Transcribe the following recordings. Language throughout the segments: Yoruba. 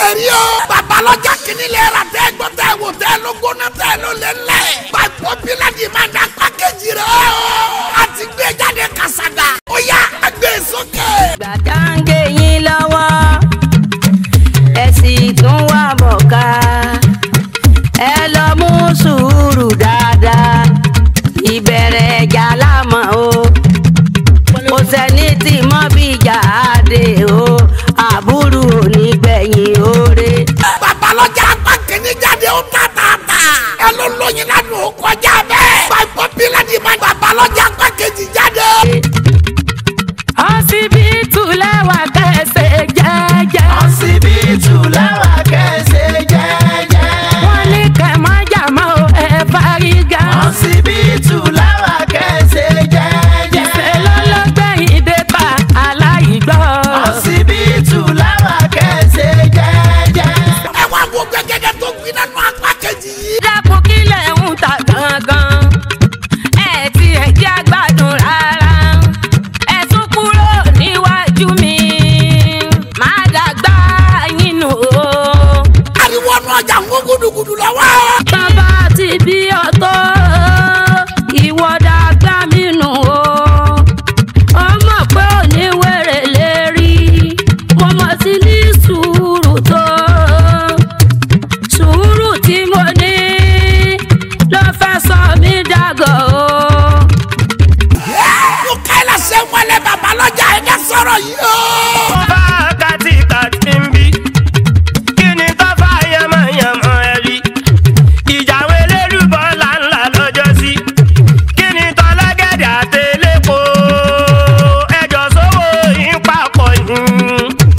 ẹ̀rí o. Babalọ́jà kìíní lè ra tẹ́ gbọ́ tẹ́ wò tẹ́ ló gbóná tẹ́ ló lé lẹ̀. By popular demand a package rẹ̀ o. A ti gbé jáde kàṣàgà. Ó yá ẹgbẹ́ sókè. Gbàdáǹgé yín lọ́wọ́, ẹ sì tún wà bọ̀ ká. Ẹ lọ mú sùúrù dáadáa, ìbẹ̀rẹ̀ ẹ̀jà lámọ̀ o. Kò sẹ́ni tí mọ́ bí jáde o, àbúrò onígbẹ̀yìn oore. Babalọ́jà apá kìíní jáde ó tàtàtà. Ẹ ló lóyin lánàá ó kọjá bẹ́ẹ̀. By popular demand Babalọ́jà apá kejì jáde. Ọsibítù lẹ́wà kẹsẹ̀ jẹ́jẹ́. Ọsibítù lẹ́wà kẹsẹ̀ jẹ́jẹ́. Wọ́n ní kẹ̀mọ́jà mọ́ ẹ fárígá. Ọsibítù lẹ́wà kẹsẹ̀ jẹ́jẹ́. Ìfẹ́ lọ́lọ́gbẹ̀yìn dẹ́ta aláìgbọ́. Ọsibítù lẹ́wà kẹsẹ̀ jẹ́jẹ́. Ẹ wá wo gbẹgẹdẹ tó gbiná nù apá kejì yìí. Dákun kílẹ̀ ń ta gangan. Ẹ ti ẹ̀jẹ̀ àgbàdùn rárá. Ẹ tún kúrò níwájú mi. Má dàgbà yín nù o. Ariwo ọ̀nà ọjà ń wó gudugudu lọ́wọ́. Bàbá ti bí ọ̀tọ̀. Ìwọ dàgbà mí nù o. Ọmọ pé òní wèrè lè rí. Mo mọ̀ sí ní sùúrù tó. Sùúrù tí mo ní ló fẹ́ sọ mí dàgọ̀ o. Mo ká ẹ lọ́sẹ̀ wọlé Babalọ́jà ẹ̀dá sọ̀rọ̀ yìí o. Bá kàtìkàtì ń bí, kí ni tó fà yánmọ̀yánmọ̀ ẹ rí? Ìjàwé lélùbọ́ ńláńlá lọ́jọ́ sí. Kí ni tọ́lọ́gẹ̀dẹ̀ àtẹlẹ́pọ̀? Ẹjọ́ sówó yín papọ̀ yín.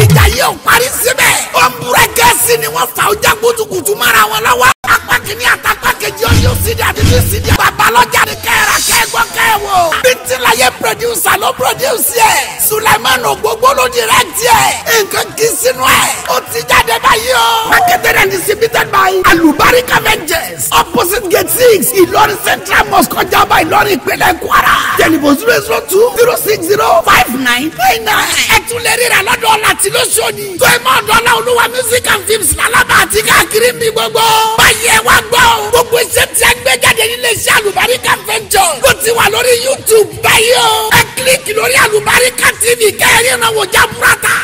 Ìjà yìí ò parí síbẹ̀. Ó ń búrẹ́kẹ́sì ni wọ́n fa ọjà kutukutu mara wọn lọ́wọ́. Apá kìíní àtàpá kejì ọdún sídìí àti bí sídìí. Babalọ́jà ni kẹ́ra kẹ́gbọ́ kẹ́wò. Bíntìláyé producer ló produce ẹ̀. Sulaiman Ogbogbo ló direct ẹ̀. Nǹkan kì í sinú ẹ̀. Ó ti jáde báyìí o. Marketed and distributed by Alubarika Ventures. Opposite gate 6 Ìlọrin Central Mosque ọjà ọba Ìlọrin ìpínlẹ̀ Kwara. Telephone 002-060-5999. Ẹ tún lè ríra lọ́dọ̀ láti lóṣòdì. Tó ẹ mọ́ ọ̀dọ́ ọ̀la Olúwa music and films lálábà àti káàkiri mi gbogbo. Báyìí ẹ wá gbọ́. Gbogbo iṣẹ́ tí a gbé jáde nílé iṣẹ́ Alubarika Ventures. Ló ti wà lórí YouTube báyìí o. Ẹ kílíkì lórí Alubarika TV kẹ́rin náà wò já burata.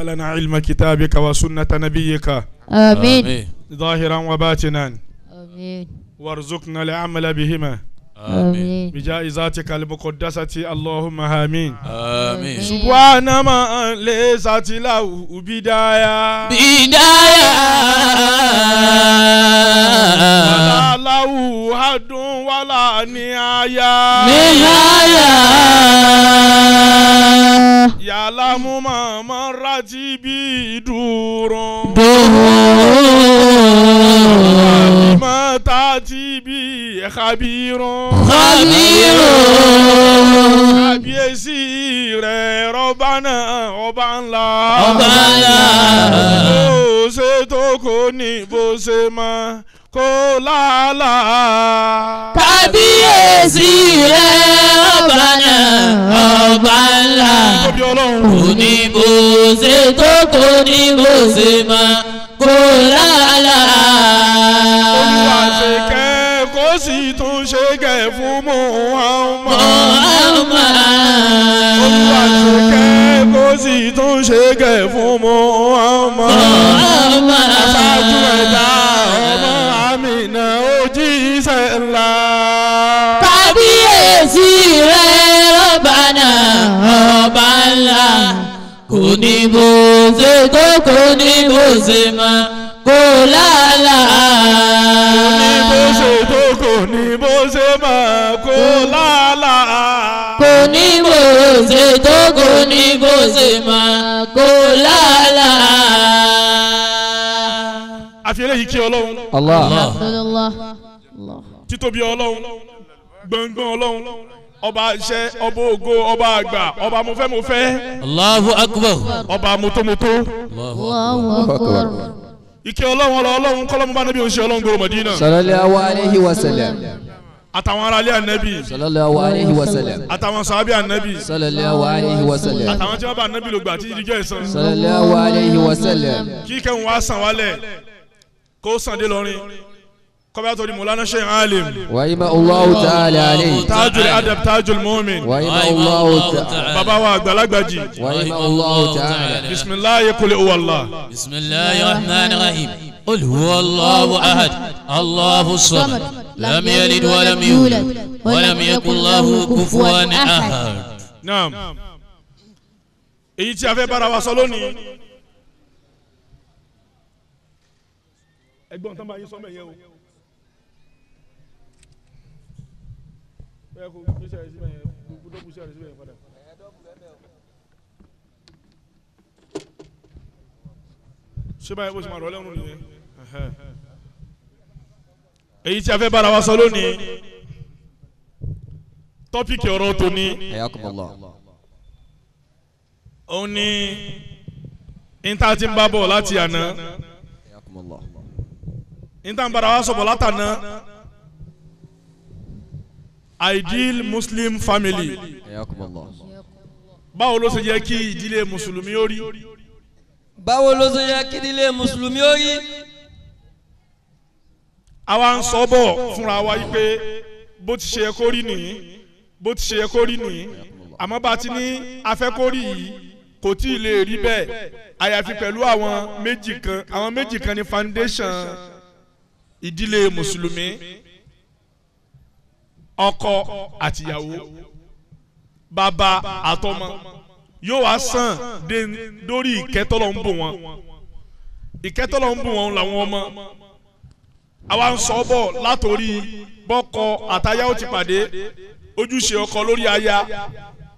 لنا علم كتابك وسنة نبيك آمين ظاهرا وباطنا آمين وارزقنا العمل بهما آمين بجائزاتك المقدسة اللهم آمين آمين سبحان ما ليست له بداية ولا له حد ولا نهاية يعلم ما مرت به دور ما تأتي به خبير kábíyèsí rẹ̀ rọ́bánà ọba ńlá bó ṣe tó kò ní bó ṣe mọ́ kó lálá. kábíyèsí rẹ̀ rọ́bánà ọba ńlá kò ní bó ṣe tó kò ní bó ṣe mọ́ kó lálá. Olúwa ṣe kẹ́ kó sì tún ṣe kẹ́ fún Muhammad. Olúwa ṣe kẹ́ kó sì tún ṣe kẹ́ fún Muhammad. Aṣáájú ẹ̀dá ọmọ Amina òjíṣẹ́ ńlá. kábíyèsí rẹ̀ rọ́bánà ọba ńlá kò ní bó ṣe tó kò ní bó ṣe mọ́ kó lálá. Kò ní bó ṣe tó kò ní bó ṣe mọ́ kó lálá. kò ní bó ṣe tó kò ní bó ṣe mọ́ kó lálá. Àfi eléyìí kí Ọlọ́run. Allah. Títóbi Ọlọ́run. Gbọ̀ngbọ̀n Ọlọ́run. Ọba iṣẹ́, ọba ògo, ọba àgbà, ọba mọ̀fẹ́mọ̀fẹ́. Allahu akbar. Ọba mọ́tòmọ́tò. Allahu akbar. Ìkẹ́ Ọlọ́run Ọlọ́run kọ́lọ́mù bá níbi òṣìṣẹ́ Ọlọ́run gbòòrò Mọ̀dínà. sallallahu alayhi wa sallam. àtàwọn aráalé ànábì sallallahu alayhi wa sallam àtàwọn sàhábì ànábì sallallahu alayhi wa sallam àtàwọn tí wọ́n bá ànábì lògbà àti ìdíjọ́ ìsan sallallahu alayhi wa sallam kí kẹ́hìn wá sàn wálẹ̀ kó sàn dé lọ́rin kọ́bí àtọ́jú mọ̀lánà Sheikh Alim wa ima Allahu ta'ala alayhi tajul adab tajul mu'min wa ima Allahu ta'ala bàbá wa àgbàlagbàjì wa ima Allahu ta'ala bisimilayi kul huwallah. bisimilayi rahman rahim qul huwallahu ahad Allahu samad lam yalid wa lam yulad wa lam yakun lahu kufuwan ahad. naam èyí tí a fẹ́ bára wa sọ lónìí ẹgbọ́n tán bá yín sọ mẹ́yẹ o. ṣé báyìí bó ṣe máa rọ lẹ́nu nìyẹn. èyí tí a fẹ́ bára wa sọ lónìí tọ́pìkì ọ̀rọ̀ tòní òun ni níta tí ń bá bọ̀ láti àná níta ń bára wa sọ̀bọ̀ látàná ideal Muslim family báwo ló ṣe yẹ kí ìdílé mùsùlùmí ó rí. báwo ló ṣe yẹ kí ìdílé mùsùlùmí ó rí. àwa ń sọ bọ̀ fúnra wa yìí pé bó ti ṣe yẹ kó rí nìyí bó ti ṣe yẹ kó rí nìyí àmọ́ bá ti ní afẹ́kórì yìí kò tí ì lè rí bẹ́ẹ̀ àyàfi pẹ̀lú àwọn méjì kan ní foundation ìdílé mùsùlùmí ọkọ àtìyàwó bàbá àtọmọ yóò wá sàn dé lórí ìkẹ́tọ́lọ́ ń bò wọn ìkẹ́tọ́lọ́ ń bò wọn làwọn ọmọ àwa ń sọ bọ̀ látòrí bọ́kọ àtaya ó ti pàdé ojúṣe ọkọ lórí aya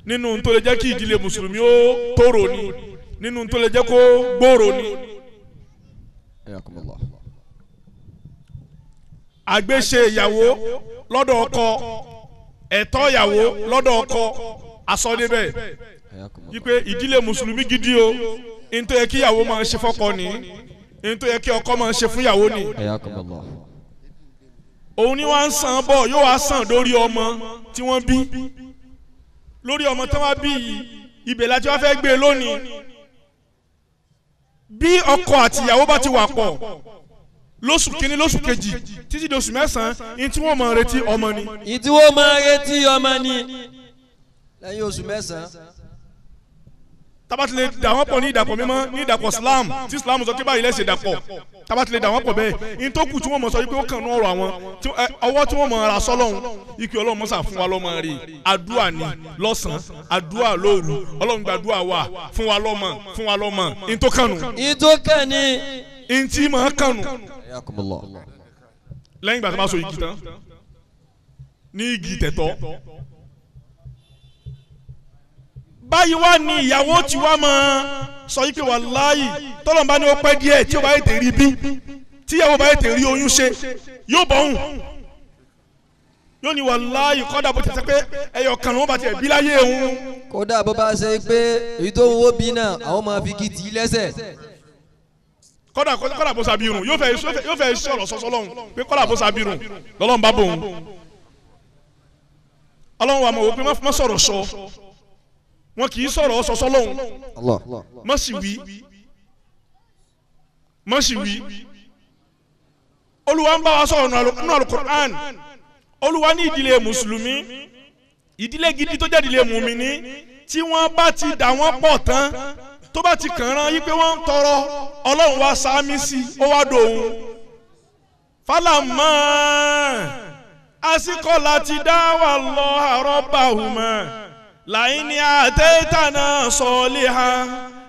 nínú tó lè jẹ́ kí ìdílé mùsùlùmí ó tòrò ni nínú tó lè jẹ́ kó gbòòrò ni. àgbéṣe ìyàwó lọ́dọ̀ ọkọ ẹ̀tọ́ ìyàwó lọ́dọ̀ ọkọ asọ́débẹ̀ wípé ìdílé mùsùlùmí gidi o ní tó yẹ kí ìyàwó máa ṣe fọ́kọ ni ní tó yẹ kí ọkọ máa ṣe fún ìyàwó ni. òun ni wọ́n á sàn bọ̀ yóò wá sàn lórí ọmọ tí wọ́n bí lórí ọmọ tí wọ́n bí ibẹ̀ láti wá fẹ́ gbé lónìí bí ọkọ àti ìyàwó bá ti wà pọ̀ lóṣù kínní lóṣù kejì títí di oṣù mẹ́sàn-án ní tí wọ́n máa retí ọmọ ni. ní tí wọ́n máa retí ọmọ ni lẹ́yìn oṣù mẹ́sàn-án. tábàtì lè dà wọ́n pọ̀ ní ìdàpọ̀ mímọ́ ní ìdàpọ̀ Islam tí Islam sọ pé báyìí lẹ́sẹ̀ dàpọ̀ tábàtì lè dà wọ́n pọ̀ bẹ́ẹ̀ ní tó kù tí wọ́n mọ̀ sọ wípé ó kàn ní ọ̀rọ̀ àwọn ọwọ́ tí wọ́n mọ̀ ra sọ́lọ́hún ikú Ọlọ́run mọ́sà fún wa lọ́mọ rè àdúà ní lọ́sàn-án àdúà lóru Ọlọ́run gbàdúà wà fún wa lọ́mọ ní tó kànú. ní tó kàn ní. ní tí mọ̀ kànú. lẹ́yìn ìgbà tó bá so igi tán ní igi tẹ̀tọ́ báyìí wá ní ìyàwó tí wá máa sọ yìí pé wàláyì tọ́lọ́mbá ni ó pẹ́ díẹ̀ tí ó bá yètè rí bí tí ìyàwó bá yètè rí oyún ṣe yóò bọ̀hùn yóò ní wàláyì kọ́dà bó ti sẹ́ pé ẹyọ kan ló bá tiẹ̀ bí láyé òun. kódà bó bá ṣe pé èyí tó ń wó bí náà àwọn máa fi kìtì lẹ́sẹ̀. kọ́dà bó sabirun yóò fẹ́ sọ̀rọ̀ sọ́sọ́ lọ́hùn pé kọ́dà bó sabirun lọ́lọ́run bá bòun Ọlọ́run wa mọ̀ wò pé má sọ̀rọ̀ sọ wọn kì í sọ̀rọ̀ sọ́sọ́ lọ́hùn mọ̀ sí wí Olúwa ń bá wa sọ̀rọ̀ nínú Al-Qur'an Olúwa ní ìdílé mùsùlùmí ìdílé gidi tó jẹ́ ìdílé mùmíní tí wọ́n bá ti dà wọ́n pọ̀ tán tó bá ti kàn án yí pé wọ́n ń tọrọ Ọlọ́run wa sáámi sí ó wá dòun fálàmọ́ àsìkò láti dá wà lọ rabbahuma la'in ataytana salihan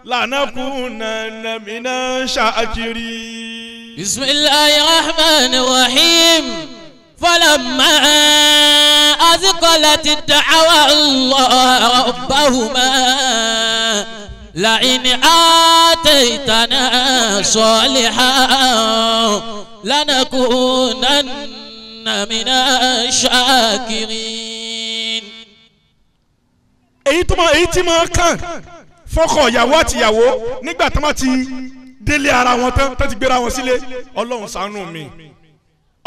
lanakunanna minash shakirin. bismillahir rahmanir rahim falamma azqalati da'wa Allah rabbahuma la'in ataytana salihan lanakunanna minash shakirin. èyí tí máa kàn fọkọ ìyàwó àtìyàwó nígbà tí wọ́n ti délé ara wọn tán tó ti gbéra wọn sílé Ọlọ́run ṣàánú mi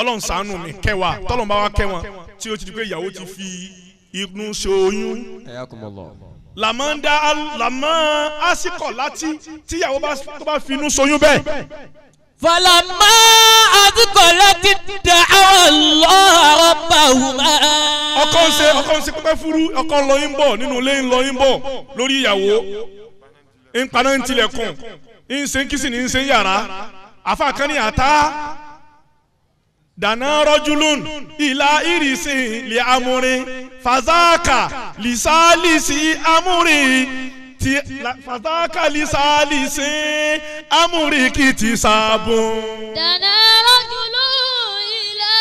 Ọlọ́run ṣàánú mi kẹwàá tọ́lọ́run bá wá kẹwọn tí ó ti di pé ìyàwó ti fi inú ṣe oyún. làmọ́ àsìkò láti tíyàwó tó bá fi inú ṣoyún bẹ́ẹ̀. فلما أثقلت دعوا الله ربهما. ọkọ ń ṣe pẹpẹ furu ọkọ ń lọ yín bọ̀ nínú ilé ń lọ yín bọ̀ lórí ìyàwó ń paná ń tilẹ̀kùn ń ṣe ń kìsì ní ń ṣe ń yàrá àfa kan ní àtá dànà rọ́júlùn ìlà ìrìsìn lè amúrin fàzákà lìsálìsì amúrin. Fàdákà lísàlìsì amúrikìtì sábùn. Dànà rọ́júlù ilà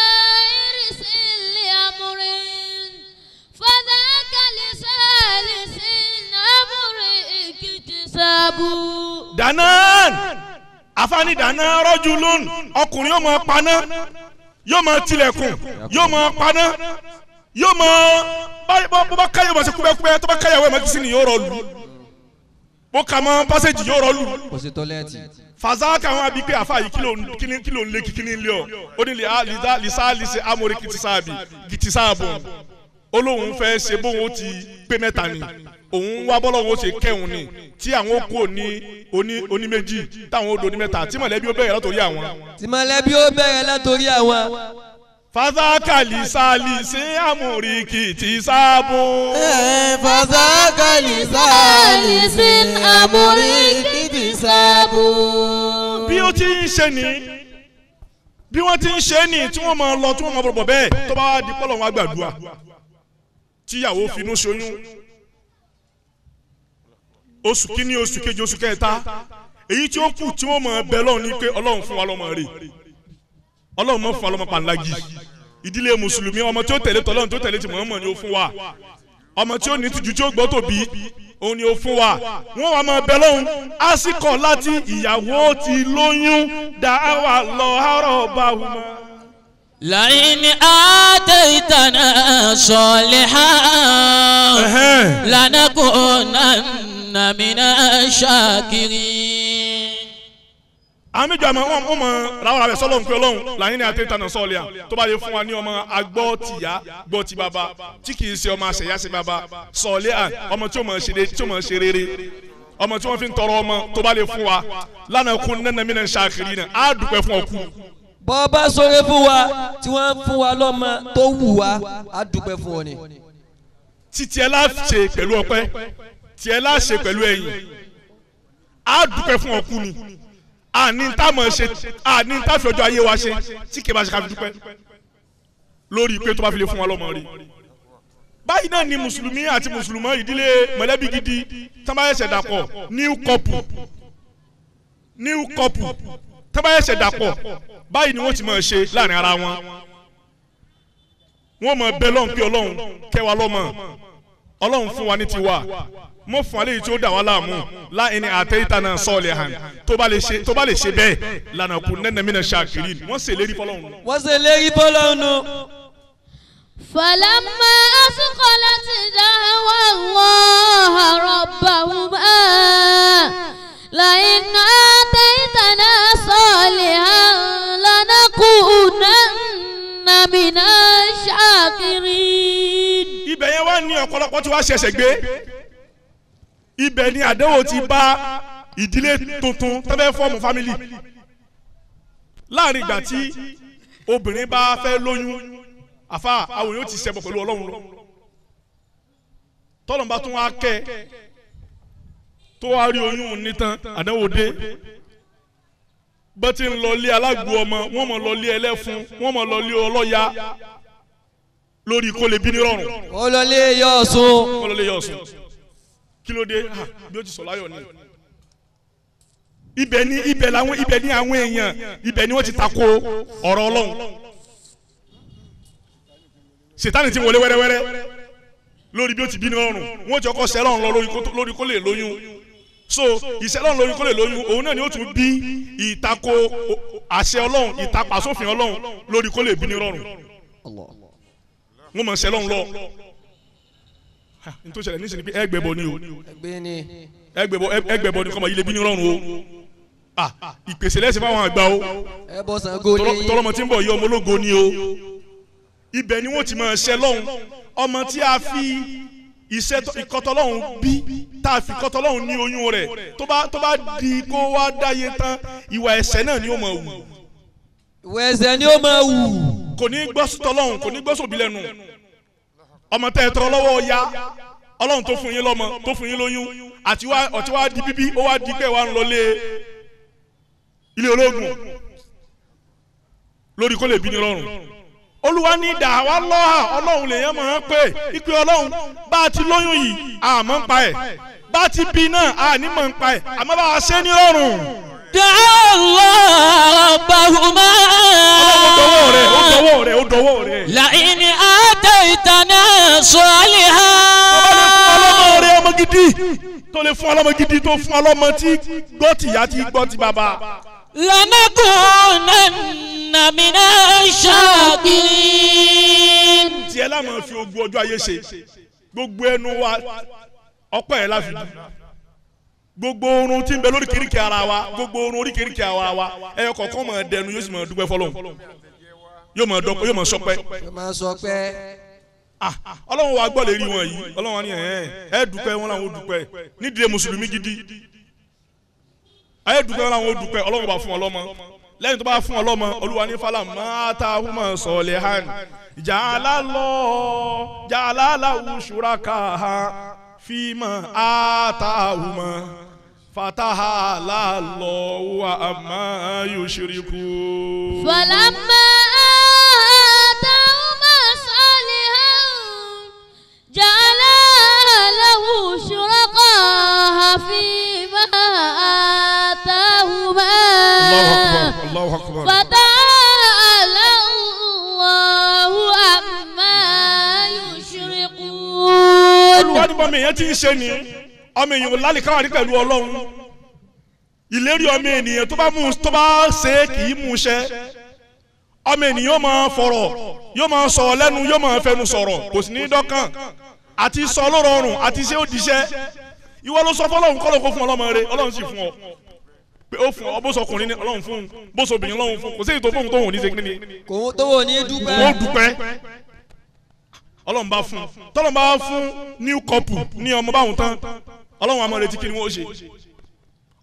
ìrísìlì amúrin. Fàdákà lísàlìsì amúrikìtì sábùn. Dànà àfààní dànà rọ́júlùn ọkùnrin yóò máa paná yóò máa tilẹ̀kùn yóò máa paná yóò máa bó bá káyọ̀ máa ṣe kúbẹ́kúbẹ́ tó bá káyàwó ẹ̀ máa kí sí ni yóò rọ̀ lù. Bó ka mọ pásẹ̀jì yóò rọ́ọ̀lù. Kò sí tọ́lẹ́ẹ̀tì. Fàzákà wọn àbí pé àfa yìí kí ló ń lé kíkíní lé ọ. Ó ní lìsá amórí kìtì sáàbù. Olóhùn fẹ́ ṣe bóun ó ti pé mẹ́ta ni. Òun wá bọ́lọ̀ wọn ó ṣe kẹ́hùn ni. Tí àwọn ó kú oní méjì táwọn ó do ní mẹ́ta. Tí mọ̀lẹ́bí ó bẹ̀rẹ̀ látòrí àwọn. Fàdákà lísàlìsì amúrikìtì sábùn. Fàdákà lísàlìsì amúrikìtì sábùn. Bí ó ti ń ṣe ní bí wọ́n ti ń ṣe ní tí wọ́n máa lọ tí wọ́n máa bọ̀ bẹ́ẹ̀ tó bá wá di pọ́lọ̀ wọn àgbàdua tíyàwó finú ṣoyún oṣù kínní oṣù kejì oṣù kẹta èyí tí ó kù tí wọ́n máa bẹ lọ́run ní pé Ọlọ́run fún wa lọ́mọ rẹ̀ Ọlọ́run mọ̀ fún wa lọ́mọ pàǹlágì ìdílé mùsùlùmí ọmọ tí ó tẹ̀lé tọ́lọ́run tó tẹ̀lé tí Muhammad ni ó fún wa ọmọ tí ó ní tìjú tí ó gbọ́ tòbí òun ni ó fún wa wọ́n wá máa bẹ lọ́hùn àsìkò láti ìyàwó ti lóyún dá wà lọ àárọ̀ bá wù mọ́. لئن آتيتنا صالحا لنكونن من الشاكرين. àmì ìjọ àmọ́ wọn mọ ràwọ̀ rẹ̀ sọ́lọ́ nǹkan ọlọ́run làyín ní àtẹ̀tànà sọ́ọ̀lì à tó bá lè fún wa ní ọmọ agbọ́ tìyá gbọ́ ti bàbá tí kì í ṣe ọmọ àṣẹyá sí bàbá sọ́ọ̀lì à ọmọ tí ó mọ̀ ṣe rere ọmọ tí wọ́n fi ń tọrọ ọmọ tó bá lè fún wa lánàá kún nánà mí náà ṣàkiri náà á dùpẹ́ fún ọkù. bọ́ bá sọ̀rọ̀ fún wa tí wọ́n fún wa lọ́mọ tó wù wá á dùpẹ́ fún ọ ni. títí ẹ láṣẹ pẹ̀lú ọpẹ́ tí ẹ láṣẹ pẹ̀lú ẹ̀yìn á dùpẹ́ fún ọkù ni. àní tá mọ̀ ṣe àní tá fi ọjọ́ ayé wa ṣe tí kì í bá ṣe ká fi dúpẹ́ lórí pé tó bá fi lè fún wa lọ́mọ rí. báyìí náà ni mùsùlùmí àti mùsùlùmọ́ ìdílé mọ̀lẹ́bí gidi tá bá ṣẹ̀ṣẹ̀ dàpọ̀ new couple tá bá ṣẹ̀ṣẹ̀ dàpọ̀ báyìí ni wọ́n ti máa ṣe láàrin ara wọn. wọ́n máa bẹ lọ́hùn pé ọlọ́hun kẹwàá lọ́mọ ọlọ́hun fún wa ní tiwa mọ fún alẹ́ yìí tí ó dà wá láàmú láìní àtẹ̀yìntà náà sọ̀lẹ̀ hàn tó bá lè ṣe bẹ́ẹ̀ lànà kù nẹ́nà mí náà ṣàkìrì wọ́n ṣe lérí fọlọ́hún. wọ́n ṣe lérí fọlọ́hún. فلما أثقلت دعوا الله ربهما لئن آتيتنا صالحا لنكونن من الشاكرين. ibẹ̀ yẹn wá ní ọ̀pọ̀lọpọ̀ tí wàá ṣẹ̀ṣẹ̀ gbé ibẹ̀ ni àdéhùn ti bá ìdílé tuntun tẹ́fẹ́ fọ́ọ̀mù fámìlì láàrin ìgbà tí obìnrin bá fẹ́ lóyún àfa àwọn yóò ti ṣẹbọ pẹ̀lú Ọlọ́run lọ tọ́lọ́mbà tún wá kẹ́ tó wá rí oyún nìtàn àdánwò dé bó ti ń lọ lé alágbó ọmọ wọ́n mọ̀ lọ lé ẹlẹ́fun wọ́n mọ̀ lọ lé ọlọ́ya lórí kó lè bí ní rọrùn. ó lọ lé yọ̀ọ̀sùn. ó lọ lé yọ̀ọ̀sùn kí ló dé bí ó ti sọ láyọ̀ ni ibẹ̀ ni àwọn èèyàn ibẹ̀ ni wọ́n ti tako ọ̀rọ̀ Ọlọ́run Sátánì ti wọlé wẹ́rẹ́wẹ́rẹ́ lórí bí ó ti bí ní ọrùn wọ́n ti ọkọ̀ sẹ́lọ̀n lọ lórí kó lè lóyún so ìsẹ́lọ̀n lórí kó lè lóyún òun náà ni ó tún bí ìtako àṣẹ Ọlọ́run ìtapàsófin Ọlọ́run lórí kó lè bí ní ọrùn wọ́n mọ̀ sẹ́lọ̀n lọ nítorí ṣẹlẹ̀ níṣẹ́ ni pé ẹgbẹ̀bọ ni o ẹgbẹ̀bọ ni kọ́mọ ilé bí ní ọrùn o ìpèsè lẹ́sìn fáwọn àgbà o ẹ bọ́ Ṣàngó lẹ́yìn tọlọmọ tí ń bọ̀ yí ọmọ ológo ni o ibẹ̀ ni wọ́n ti máa ṣe lọ́hùn ọmọ tí a fi iṣẹ́ ìkọ́tọ́lọ́hùn bí tá a fi ìkọ́tọ́lọ́hùn ní oyún rẹ̀ tó bá di kó wá dáyé tán ìwà ẹ̀ṣẹ̀ náà ni ó máa wù. ìwà ẹ̀ṣẹ̀ ni ó máa wù. kò ní gbọ́ sọ́tọ́lọ́hùn kò ní gbọ́ sóbì lẹ́nu ọmọ tẹ́ ẹ tọrọ lọ́wọ́ ya ọlọ́run tó fún yín lọ́mọ tó fún yín lóyún àti wá di bíbí ó wá di pé wà ń lọlé ilé ológun lórí kó lè bí ní rọrùn olúwa ní dàwa lọ́hà ọlọ́run lèèyàn máa ń pè ìpè ọlọ́run bá a ti lóyún yìí àmọ́ ń pa ẹ̀ bá a ti bí náà àní mọ̀ ń pa ẹ̀ àmọ́ bá a ṣe ní rọrùn. dàwa rabbahuma. ó dọwọ́ rẹ̀. la'in ataytana salihan. ọlọ́mọ rẹ̀ ọmọ gidi tó lè fún ọlọ́mọ gidi tó fún ọlọ́mọ tí gbọ́ tìyá tí gbọ́ ti bàbá. lanakunanna minash shakirin. tiẹ̀ láwọn fi ogun ọjọ́ ayé ṣe gbogbo ẹnu wa ọpẹ́ ẹ̀ láfi dùn gbogbo orun tí ń bẹ lórí kiriki ara wa gbogbo orun orí kiriki ara wa ẹyọ kọ̀ọ̀kan máa dẹnu yóò sì máa dúpẹ́ fọlọ́hún yóò máa sọpẹ́. yóò máa sọpẹ́. ọlọ́run wa gbọ́ lè rí wọn yìí ọlọ́run wa ní ẹ dúpẹ́ wọn làwọn ò dúpẹ́ nídìí mùsùlùmí gidi ẹ dúpẹ́ wọn làwọn ò dúpẹ́ ọlọ́run bá fún ọlọ́mọ lẹ́yìn tó bá fún ọlọ́mọ olúwa ní falamma atahuma salihan ja'ala lahu shuraka fima atahuma fatahala Allahu amma yushrikun. falamma atahuma salihan ja'ala lahu shuraka fima atahuma. Allahu akbar. fatahala Allahu amma yushrikun. olúwa ní bọ́mọ èèyàn ti ń ṣe ni ọmọ èèyàn lálìkáwárí pẹ̀lú ọlọ́run ìlérí ọmọ ènìyàn tó bá ṣe kì í mú ṣẹ ọmọ ènìyàn yóò máa fọ̀rọ̀ yóò máa sọ̀rọ̀ lẹ́nu yóò máa fẹnu sọ̀rọ̀ kò sì ní dọ́kàn àti sọ ló rọrùn àti ṣe ó diṣẹ́ ìwọ ló sọ fọlọ́run kọ́ ló kó fún ọlọ́mọ rẹ ọlọ́run sì fún ọ pé ó fún ọ bó sọkùnrin ní ọlọ́run fún bó sọbìnrin ọlọ́run fún kò sí èyí tó fún tó wò ní ṣe kí ni. kò tó wò ní dúpẹ́. wọ́n dúpẹ́ ọlọ́run bá fún tọ́lọ́run bá fún new couple ní ọmọ báwọn tán ọlọ́run àmọ́ retí kí ni wọ́n ṣe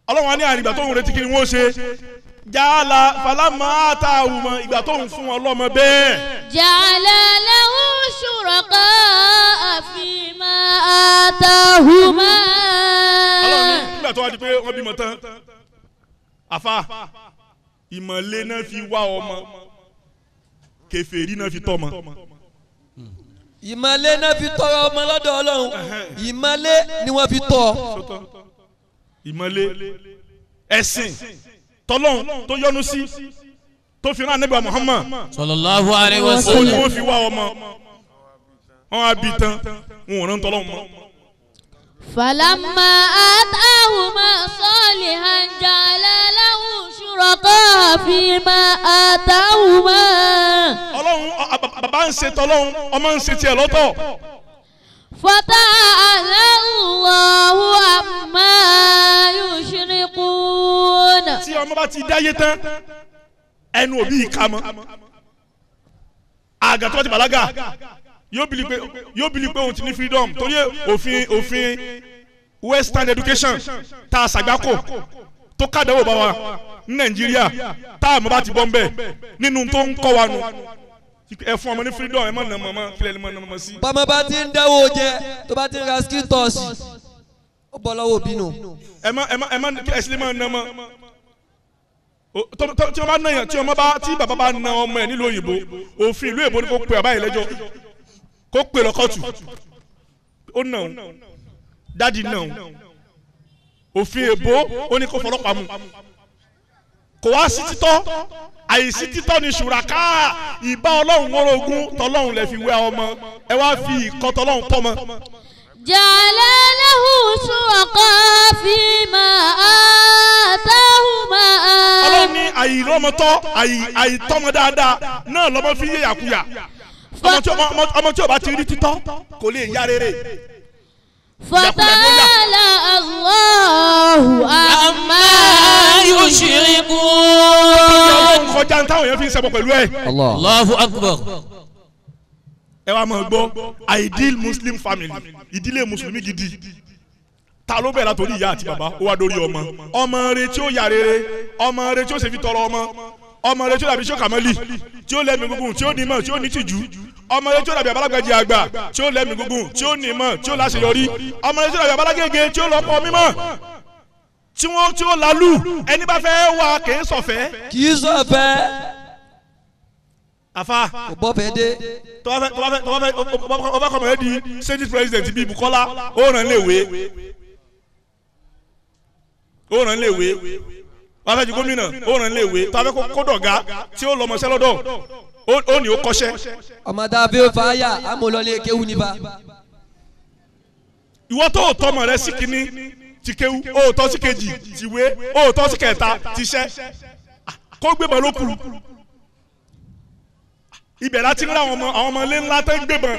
ọlọ́run á ní àrùn ìgbà tó ń retí kí ni wọ́n ṣe jàlá falamma atahuma ìgbà tó ń fún ọlọ́mọ bẹ́ẹ̀. ja'ala lahu shuraka fima atahuma. ọlọ́run nígbà tó wá di pé wọ́n bímọ tán àfa ìmọ̀lẹ́ náà fi wá ọmọ kèfèrí náà fi tọ́mọ. ìmọ̀lẹ́ náà fi tọrọ ọmọ lọ́dọ̀ ọlọ́run ìmọ̀lẹ́ ni wọ́n fi tọ́. ìmọ̀lẹ́ ẹ̀sìn tọ́lọ́hún tó yọ́nú sí tó fi rán Ànábì Muhammad sallallahu alaihi ó ní wasallam. wọ́n fi wá ọmọ wọn á bí tán wọn ò rán tọ́lọ́hún mọ́. falamma atahuma salihan ja'ala lahu shuraka fima atahuma. ọlọ́run bàbá ń ṣe tọ́lọ́hún ọmọ ń ṣe tiẹ̀ lọ́tọ̀. fata'ala Allahu amma yushrikun. tí ọmọ bá ti dáyé tán ẹnu òbí ìka mọ́ àgà tó bá ti bàlágà yóò bìlí pé òun ti ní freedom torí òfin western education tá a ṣàgbákò tó kàdáwò bá wa ní Nàìjíríà tá a mọ̀ bá ti bọ́ ń bẹ̀ nínú tó ń kọ́ wa nù ẹ fún ọmọ ní freedom ẹ mọ̀ nà mọ̀ kílẹ̀ ẹ mọ̀ nà mọ̀ sí. bàmọ́ bá ti ń dáwọ́ jẹ tó bá ti ń ra skin tọ́ọ̀sì ó bọ́ lọ́wọ́ òbí nù. ẹ má ẹ sì lè máa nà mọ́ tí wọ́n bá nà yàn tí bàbá bá nà ọmọ ẹ̀ nílùú òyìnbó òfin ìlú èbó ni kò pe àbáyé lẹ́jọ́ kó pe lọ kóòtù ó nà ó dádì nà ó òfin èbó ó ní kó fọlọ́pàá mú kò wá sí títọ́ àìsí títọ́ ni ṣùràká ìbá ọlọ́run wọ́n ogún tọ́lọ́run lè fi wé ọmọ ẹ wá fi ìkọ́ tọ́lọ́run tọ́ mọ́. ja'ala lahu shuraka fima atahuma. ọlọ́run ní àìrọ́mọtọ́ àìtọ́mọ dáadáa náà lọ́mọ fi yé yàkuyà ọmọ tí o bá ti rí títọ́ kò lè yá rere. فتعالى الله عما يشركون. kọjá ń táwọn yẹn fi ń ṣẹbọ pẹ̀lú ẹ̀. Allahu Akbar. ẹ wá máa gbọ́ ideal muslim family ìdílé mùsùlùmí gidi ta ló bẹ̀rẹ̀ látòrí ìyá àti bàbá ó wá dórí ọmọ ọmọ rẹ tí ó yà rere ọmọ rẹ tí ó ṣe fi tọrọ ọmọ rẹ tí ó dàbí sọ́kàmọ́lì tí ó lẹ́mìí gúngùn tí ó ní mọ̀ tí ó ní tìjú ọmọ rẹ tí ó dàbí abalagbẹ̀jì àgbà tí ó lẹ́mìí gúngùn tí ó ní mọ̀ tí ó láṣeyọrí ọmọ rẹ tí ó dàbí abalagége tí ó lọ́pọ̀ mímọ́ tí ó lálù ẹni bá fẹ́ wá kì í ṣọ̀fẹ́. kì í ṣọ̀fẹ́. àfa kò bọ́ fẹ́ dé. ọba kọmọ rẹ di senate president bíi Bukola ó ràn léwé wọ́n fẹ́ di gómìnà ó ràn léwé tó a fẹ́ kó dọ̀gá tí ó lọ́mọṣẹ́ lọ́dọ̀ ó ní ó kọ́ṣẹ́. ọmọ tá a fi fa yà amúlọlé kéwù nípa. ìwọ tó o tọmọ rẹ sí kínní ti kéwù ó tọ́ sí kejì tìwé ó tọ́ sí kẹta tiṣẹ́ kó gbébọn ló kù ibẹ̀ láti ń ra àwọn ọmọ ilé ńlá tó ń gbébọn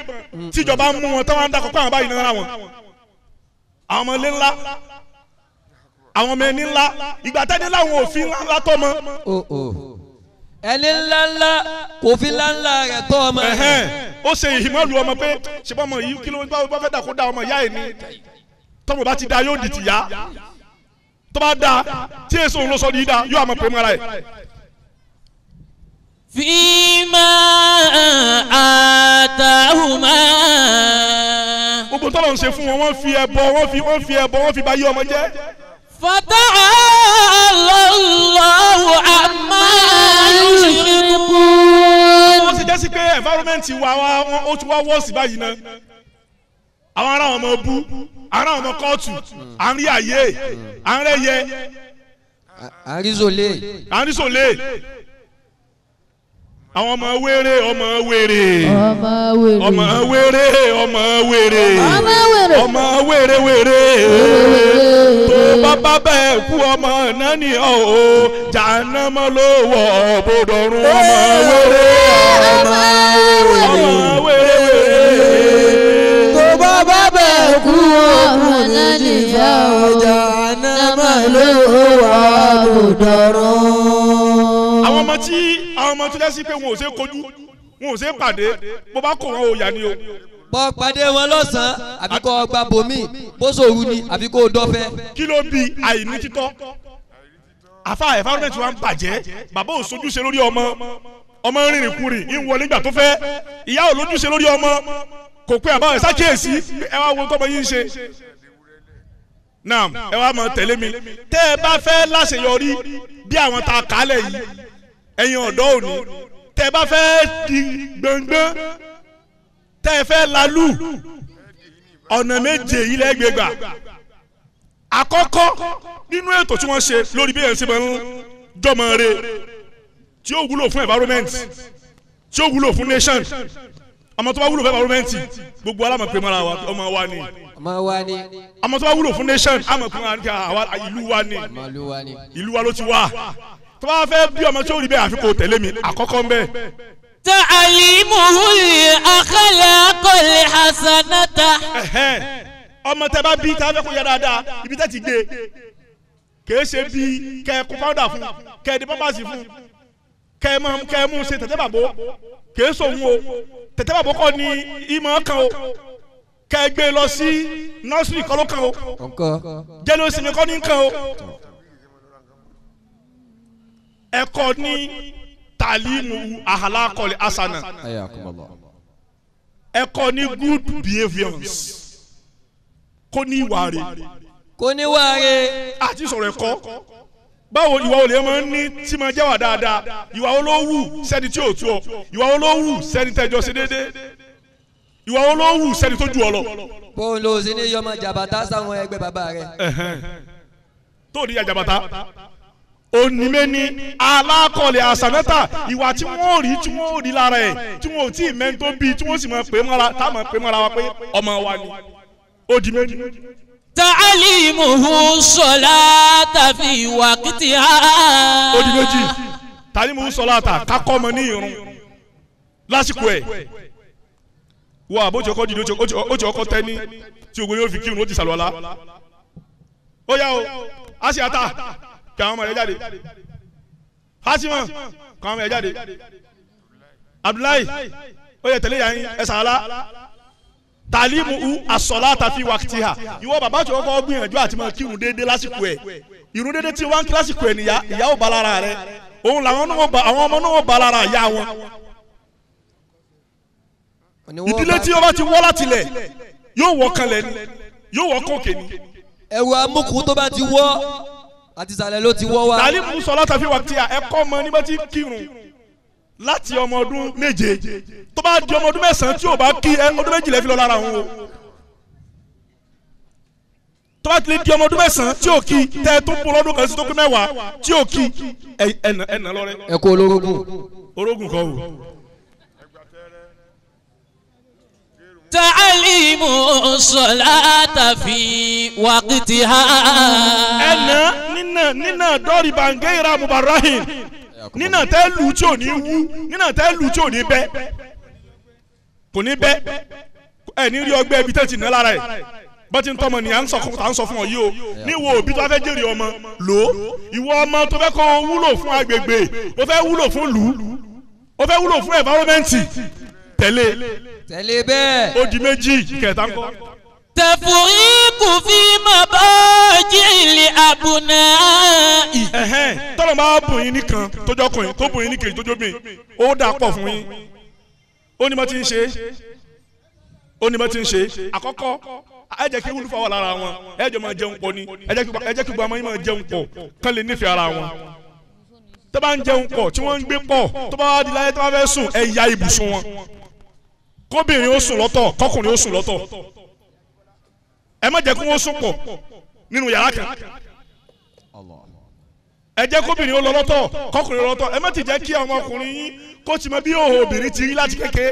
tíjọba ń mú wọn tó wá ń dákọ̀ pé àwọn báyìí náírà wọn àwọn ọmọ ilé ńlá àwọn ọmọ ẹni ńlá ìgbà tẹ́ni láwọn òfin ńlá tọ́ mọ́. ẹni ńláńlá kò fi ńláńlá rẹ̀ tọ́ ọmọ rẹ̀. ó ṣe ìhìmọ́lù ọmọ pé ṣùgbọ́n ọmọ yìí kí ló bá fẹ́ dà kó da ọmọ ìyá ẹ̀ ni tọ́mọ bá ti da yóò di tìyá tó bá da tí èso òun ló sọ ní da yóò àmọ́ pé mọ́ra ẹ̀. fíìmà àtàhùmá. gbogbo tọ́lọ̀ ń ṣe fún wọn wọ́n fi bá yí ọmọ jẹ́. فتعالى الله عما يشركون. wọ́n ti jẹ́ sí pé environment wa ó ti wá wọ́ọ̀sì báyìí náà àwọn ará ọmọ bú ará ọmọ kóòtù à ń rí àyè à ń rẹ́yẹ à ń rí sòlé àwọn ọmọ wéré ọmọ wéré tó bá bẹ́ẹ̀ kú ọmọ náà ní ọ̀hún jàǹnàmọ́ ló wọ̀ bọ́dọ̀rùn ọmọ wéré tó bá bẹ́ẹ̀ kú ọmọ náà ní ọ̀hún jàǹnàmọ́ ló wọ̀ bọ́dọ̀rùn. àwọn ọmọ tó dẹ́ sí pé wọn ò ṣe kojú wọn ò ṣe pàdé bó bá kó wọn ò yà ni o. bọ́ pàdé wọn lọ́sàn-án àbí kò gba bòmí bó sòrú ni àbí kò dọ́fẹ́. kí ló bí àìní títọ́ àfa environment wa ń bàjẹ́ bàbá ò sojúṣe lórí ọmọ rìnrìn kùnrin ń wọlé ìgbà tó fẹ́ ìyá ò lójúṣe lórí ọmọ kò pé àbá ẹ̀ sákèésí ẹ wá wo tọ́mọ yín ṣe. naam ẹ wá máa tẹ̀lé mi tẹ́ ẹ bá fẹ́ láṣeyọrí bí àwọn tá a kálẹ̀ yìí ẹ̀yin ọ̀dọ́ òní tẹ́ ẹ bá fẹ́ di gbọ̀ngbọ̀n tẹ́ ẹ fẹ́ lalú ọ̀nà méje yìí lẹ́gbẹ̀gbà àkọ́kọ́ nínú ètò tí wọ́n ṣe lórí bí èèyàn ṣe máa ń jọmọ re tí ó wúlò fún environment tí ó wúlò fún nation ọmọ tó bá wúlò fún environment gbogbo alámọ̀ pé mọ́ra wa ọmọ wa ni ọmọ tó bá wúlò fún nation àmọ̀ pé ìlú wa ni ìlú wa ló ti wá tó bá fẹ́ bí ọmọ tí ó rí bẹ́ẹ̀ àfi kò tẹ̀lé mi àkọ́kọ́ ń bẹ́ẹ̀. تعليمه الأخلاق الحسنة. ọmọ tẹ bá bí tá a fẹ́ kó yá dáadáa ibi tẹ́ ti gbé kèé ṣe bí kẹ kó pàwọ́dà fún kẹ di pápásì fún kẹ mú ṣe tẹ̀tẹ̀ bàbó kèé sòun o tẹ̀tẹ̀ bàbó kọ́ ni ìmọ̀ kan o kẹ gbé lọ sí nọ́ọ̀sì kọ́ ló kan o jẹ́ni ó sinmi kọ́ ní kan o ẹ̀kọ́ ní talimu ahalakọli asana ẹ̀kọ́ ní good behaviours kó ní ìwà rẹ̀ àti sọ̀rọ̀ ẹ̀kọ́ báwo ìwà olè máa ń ní tí máa jẹ́ wà dáadáa ìwà wo ló wù sẹ́ni tí ò tú ọ ìwà wo ló wù sẹ́ni tẹ́jọ́ ṣe déédéé ìwà wo ló wù sẹ́ni tó ju ọ lọ. bóun ló sì ní yọmọ jàbàtà sáwọn ẹgbẹ́ bàbá rẹ̀. tó ní ya jàbàtà onímẹ́ni alákọ̀ọ́lẹ̀ àṣàmẹ́ta ìwà tí wọ́n rí lára ẹ̀ tí wọ́n ò tí ì mẹ́ni tó bí tí wọ́n sì máa pè é mọ́ra tá a máa pè é mọ́ra wa pé ọmọ wa ni ó di méjì. تعليمه الصلاة في وقتها. ó di méjì tàlímù sọláàtà kakọ́ ọmọ ní irun lásìkò ẹ̀ wọ́n àbójú ọkọ̀ dìde ó ti ọkọ̀ tẹ́ ní tí ògbó yóò fi kírun ó ti sàlùwàlá ó yá o Asiata kí àwọn ọmọ rẹ jáde Fatima kí àwọn ọmọ rẹ jáde Abdullahi ó yẹ tẹ̀lé yàn ẹ sàlá tàlímù as-salata fi waqtiha ìwọ bàbá tí wọ́n kọ́ gbìyànjú àti máa kírun déédéé lásìkò ẹ̀ ìrun déédéé tí wọ́n ń kí lásìkò ẹ̀ nìyá ìyá ò bá lára rẹ òun làwọn ọmọ náà bá lára ìyá wọn ìdílé tí wọ́n bá ti wọ́ láti lẹ̀ yóò wọ́ kan lẹ̀ ni yóò wọ́ kan òkè ni. ẹ̀wù amúkùn tó bá ti wọ́ àti ìsàlẹ̀ ló ti wọ́ wá. tàlímù as-salata fi waqtiha ẹ̀kọ́ mọ nígbà tí kírun láti ọmọ ọdún 7 tó bá di ọmọ ọdún 9 tí o bá kí ọdún 2 lẹ fi lọ lára wọn o tó bá ti lè di ọmọ ọdún 9 tí o kí tẹ tó kún lọ́dún kan sí tó kún 10 tí o kí ẹnà lọrẹ. ẹ kó olórógùn. orógùn kan o. ta'alimu salata fi waqtiha. nínà dọ́ọ̀rì bàǹgẹ́yìrà mubarahin nínà tẹ́ lù tí ò ní wú nínà tẹ́ lù tí ò ní bẹ́ kò ní bẹ́ ẹ ní rí ọgbẹ́ ibi tẹ́ ti ná lára ẹ̀ bá ti ń tọ́mọ ni à ń sọ fún ọ yìí o níwò òbí tó fẹ́ jèrè ọmọ lò ó ìwọ ọmọ tó fẹ́ kọ́ wúlò fún agbègbè ó fẹ́ wúlò fún lù ú ó fẹ́ wúlò fún ẹ̀fáwọ́mẹ́ǹtì tẹ̀lé bẹ́ẹ̀ ó di méjì kẹta ńkọ́. tafuriqu fi mabajil abunai. tọ́lọ̀ máa bùn yín nìkan tójọ́ ọkùnrin tó bùn yín nìkejì tójọ́ bìn ó dà pọ̀ fún yín ó ní mo ti ń ṣe àkọ́kọ́ ẹ jẹ́ kí wúlúfà wà lára wọn ẹ jẹ́ máa jẹun pọ̀ ni ẹ jẹ́ kí gbogbo ọmọ yín máa jẹun pọ̀ kán lè nífẹ̀ẹ́ ara wọn tó bá ń jẹun pọ̀ tí wọ́n ń gbé pọ̀ tó bá wá di láyé tó bá fẹ́ sùn ẹ ya ibùsùn wọn kóbìnrin ó sùn lọ́tọ̀ kọkùnrin ó sùn lọ́tọ̀ ẹ má jẹ́ kí wọ́n sùn pọ̀ nínú yàrá kan ẹ jẹ́ kóbìnrin ó lọ lọ́tọ̀ kọkùnrin lọ́tọ̀ ẹ má ti jẹ́ kí àwọn ọkùnrin yín kó ti mọ bí òhò obìnrin ti rí láti kékeré.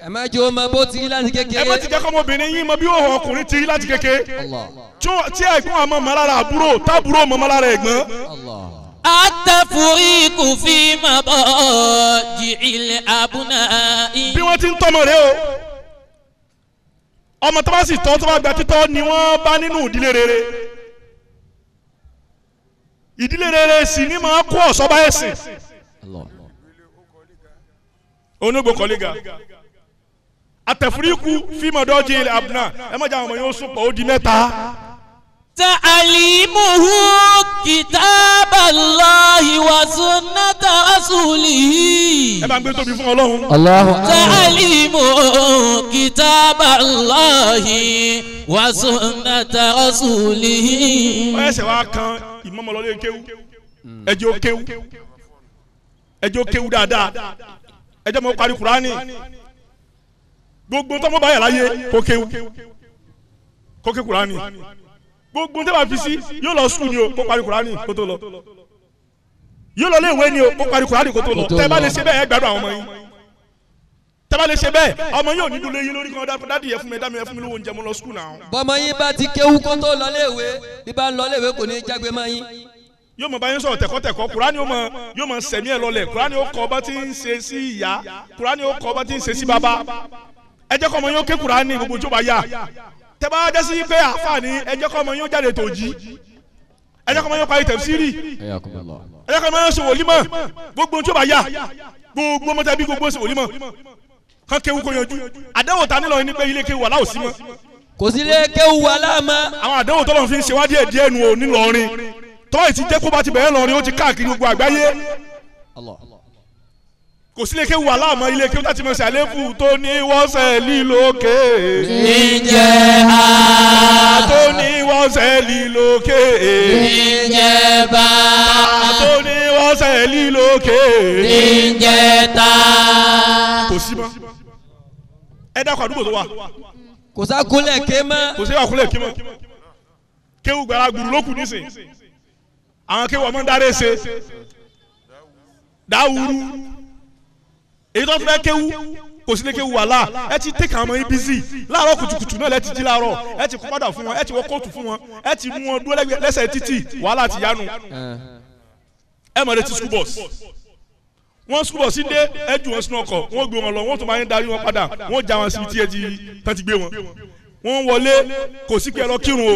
ẹ má jẹ́ ọmọ bó ti rí láti kékeré. ẹ má ti jẹ́ kọ́ ọmọbìnrin yín mọ bí òhò ọkùnrin ti rí láti kékeré. tí ẹ̀gbọ́n àmọ́ mọ́ lára àbúrò tábúrò mọ́ lára ẹ̀gbọ́n. atafuriqu fi mabajil abunai. bí wọ́n ti ń tọ́mọ rẹ o ọmọ tó bá sì tọ́ tó bá gba títọ́ ni wọ́n bá nínú ìdílé rere ìdílé rere sì ni máa kó ọ̀sọ́bá ẹ̀sìn onógbò kọ́légà àtẹ̀fúríkù fíìmọ̀dọ́jì ilẹ̀ abúná ẹ má jẹ́ àwọn ọmọ yóò sùn pọ̀ ó di 3. ta'alimuhu kitaballahi wa sunnata rasulihi. ẹ bá ń gbé tóbi fún Ọlọ́run. ta'alimuhu kitaballahi wa sunnata rasulihi. wọ́n ẹsẹ̀ wá kan ìmọ̀mọ́lọ́lé kéwú ẹjọ́ kéwú dáadáa ẹjọ́ mọ́ parí Kùránì gbogbo tọ́mọ́ báyà láyé kó kéwú kó ké Kùránì gbogbo tẹ́ bá fi sí yóò lọ sùn ni o kó parí Kùránì kó tó lọ yóò lọ léèwé ni o kó parí Kùránì kó tó lọ tẹ́ bá lè ṣe bẹ́ẹ̀ ẹ gbádùn àwọn ọmọ yín tẹ́ bá lè ṣe bẹ́ẹ̀ ọmọ yóò ní dúró yín lórí kan dádì yẹ fún mi dámi yẹ fún mi lówó oúnjẹ mo lọ sùkúl náà. bọ́mọ yín bá ti kéwú kó tó lọ léèwé bí bá ń lọ léèwé kò ní í jágbe mọ́ yín. yóò mọ báyìí sọ̀rọ̀ tẹ̀kọ́tẹ̀kọ́ Kùránì yóò mọ sẹ̀mí ẹ̀ lọlẹ̀ Kùránì ó kọ́ bá ti ń ṣe sí ìyá Kùránì ó kọ́ bá ti ń ṣe sí bàbá ẹ jẹ́ kọ́ ọmọ yóò ké Kùránì gbogbo tó bá yá tẹ́ bá jẹ́ sí pé àfààní ẹ jẹ́ kọ́ ọmọ yóò jáde tòjí ẹ jẹ́ kọ́ ọmọ yóò parí tẹ̀fsírì ẹ jẹ́ kọ́ ọmọ yóò ṣe wòlímọ̀ gbogbo tó bá yá gbogbo mọ́tàbí gbogbo ṣe wòlímọ̀ kán kéwú kó yanjú àdéhùn ta nílò ní pé ilé kéwú wàhálà ò sí mọ́. kò sí ilé kéwú wàhálà mọ́. àwọn àdéhùn tó lọ́n fi ń ṣe wá díẹ̀ díẹ̀ nù ò nílọrin tọ́wọ́ ìtì jẹ́ kó bá ti bẹ̀rẹ̀ lọ́rin ó ti káàkiri gbogbo àgbáyé. kò sí ilé kéwú wàhálà mọ́ ilé kéwú láti mọ̀ sí àlékù tó ní wọ́sẹ̀ lílókè. níjẹ́ ha. tó ní wọ́sẹ̀ lílókè. níjẹ́ bá. tó ní wọ́sẹ̀ lílókè. níjẹ́ ta. kò sí mọ́ ẹ dákọ̀ àdúgbò tó wà. kò sá kúnlẹ̀ ké mọ́. kò sí àkúnlẹ̀ ké mọ́ kéwù gbàrà gbùrù ló kù nísìn àwọn kéwù ọmọ ń darí ṣe dáwùrú èyí tó fẹ́ kéwù kò sí lè kéwù wàhálà ẹ ti tẹ̀ka àwọn ọmọ yín bísí láàárọ̀ kùtùkùtù náà lẹ ti jí láàárọ̀ ẹ ti kó padà fún wọn ẹ ti wọ kóòtù fún wọn ẹ ti mú wọn dúró lẹ́sẹ̀ títì wàhálà ti yánu ẹ mọ̀ létí school bus wọ́n school bus dé ẹ jù wọn sínú ọkọ̀ wọ́n gbé wọn lọ wọ́n tún máa ń darí wọn padà wọ́n já wọn sí tí ẹ ti tán ti gbé wọn wọ́n wọlé kò sí pé ẹ lọ kírun o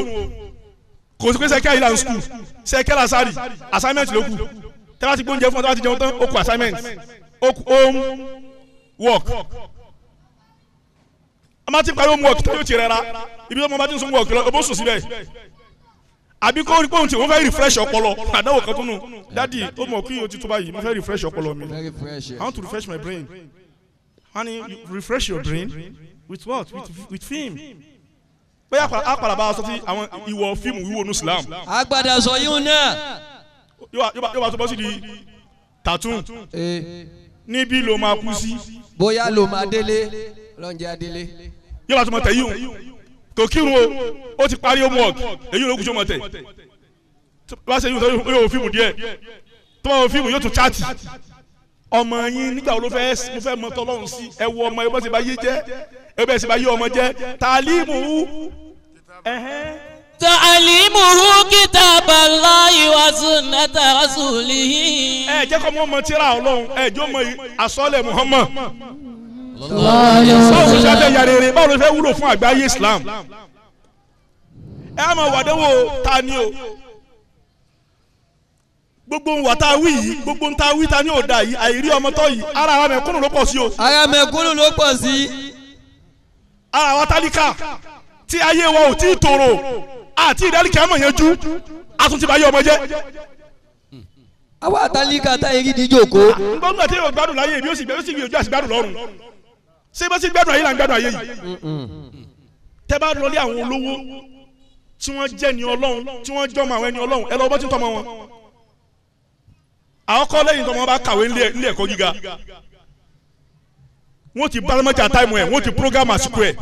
kò sí pé sẹ́kẹ́ àyílà ń skul sẹ́kẹ́ làásàrì assignment ló kù tẹ́ bá ti gbóúnjẹ fún ọ tẹ́ bá ti jẹun tán ó kù assignment ó kù home work a máa ti parí home work tó yóò ti rẹ́ra ibi tó mọ bá ti ń sun work lọ ó bó sùn síbẹ̀ àbí kó rí pọ́ùn tí wọ́n fẹ́ refresh ọpọlọ àdáwò kan tó nù dádì ó mọ̀ kí o ti tó báyìí mo fẹ́ refresh ọpọlọ mi I want to refresh my brain honey you refresh your brain with what with film bóyá àpàlà bá a sọ sí àwọn ìwọ fíìmù wíwò ní Islam. agbada sọ yín náà. yóò bá tó bọ́ sí di tattoo níbí ló máa kú sí. bóyá ló máa délé lọ́njẹ́ adélé. yóò bá tó mọ tẹ̀ yíò kò kírun o ó ti parí homework èyí ló kù tó mọ tẹ̀ bá ṣe yóò wo fíìmù díẹ̀ tó bá wo fíìmù yóò tún chaati ọmọ yín nígbà wo ló fẹ́ mo fẹ́ mọ tọ́lọ́run sí ẹ wo ọmọ ẹ bọ́ sí bá yé jẹ́ ẹ bẹ́ẹ̀ sì bá yé ọmọ jẹ́ tàlímù ta'alimuhu kitaballahi wa sunnata rasulihi. ẹ jẹ́ kọ́ mọ́ ọmọ tíra ọlọ́run ẹ jẹ́ ọmọ àsọ́lẹ̀ Muhammad. báwo ló fẹ́ yàrá rere báwo ló fẹ́ wúlò fún àgbáyé Islam. ẹ á máa wàdéwò ta ni o gbogbo ń wà tá a wí yìí gbogbo ń tá a wí ta ni ò da yìí àìrí ọmọ tọ́ yìí ara wa mẹ̀kúnnù ló pọ̀ sí o. ara mẹ̀kúnnù ló pọ̀ sí. ara wa tálíkà tí ayé wa ò tí ì tòrò àti ìdálíkà mọ̀ yẹn jú àtúntì bá yé ọmọ jẹ́. àwa tálíkà tá eré di jòkó. gbọ́dọ̀ tí yóò gbádùn láyé bí ó sì gbìyànjú àti gbádùn lọ́rùn ṣé bá sì gbádùn ayé là ń gbádùn ayé yìí. tẹ́ bá lọ lé àwọn olówó tí wọ́n jẹ́ ni Ọlọ́run tí wọ́n jọ́ mọ àwọn ẹni Ọlọ́run ẹ lọ bọ́ tí ń tọ́ mọ wọn. àwọn kọ́ lẹ́yìn tó wọn bá kàwé nílé ẹ̀kọ́ gíga wọ́n ti balamọ́jà táìmù ẹ̀ wọ́n ti program àsìkò ẹ̀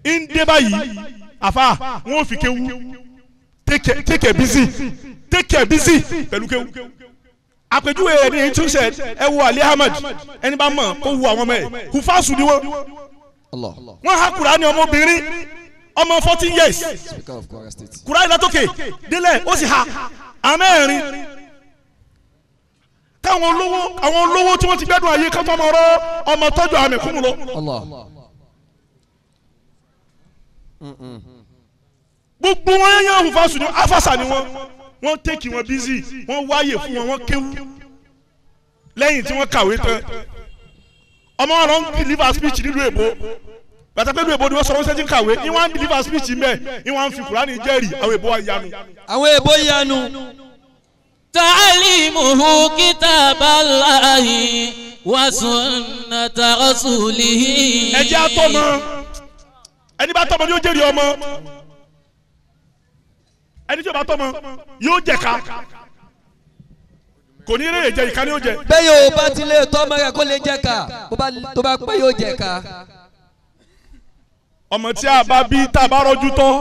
ń dé báyìí àfa wọ́n fi kéwu take it busy pẹ̀lú kéwu àpèjúwe ẹ̀ ní tún ṣe ẹ wo Ali Ahmed ẹni bá mọ̀ kó wu àwọn ọmọ ẹ̀ Hufasu ni wọ́n ha Kùránì ọmọbìnrin ọmọ 14 years Kùránì látòkè délẹ̀ ó sì ha àmẹ́rin káwọn olówó tí wọ́n ti gbẹ́dùn ayé kátó ọmọ ọ̀rọ̀ ọmọ tọ́jú àmì kúmù lọ. gbogbo wọn yẹn Hufasu ni afasa ni wọ́n tẹ́kì wọn bízì wọ́n wáyè fún wọn wọ́n kéwú lẹ́yìn tí wọ́n kàwé tán ọmọ wọn lọ ń deliver speech nílùú èbó bàtà pé nílùú èbó ni wọ́n sọ wọ́n sẹ́jú kàwé ni wọ́n ń deliver speech mẹ́ ni wọ́n ń fi Kùránì jẹ́rìí àwọn èbó wa yanu. àwọn èbó yanu. ta'alimuhu kitaballahi wa sunnata rasulihi. ẹ jẹ́ àtọ́mọ ẹni bá tọ́mọ yóò jẹ́rìí ọmọ ẹni tí o bá tọ́mọ yóò jẹ̀ka kò ní eré jẹ ìka ni yóò jẹ. bẹ́ẹ̀ yóò bá ti lè tọ́mọ rẹ̀ kó lè jẹ̀ka tó bá pẹ́ yóò jẹ̀ka. ọmọ tí a bá bí tá a bá rọ́jú tọ́.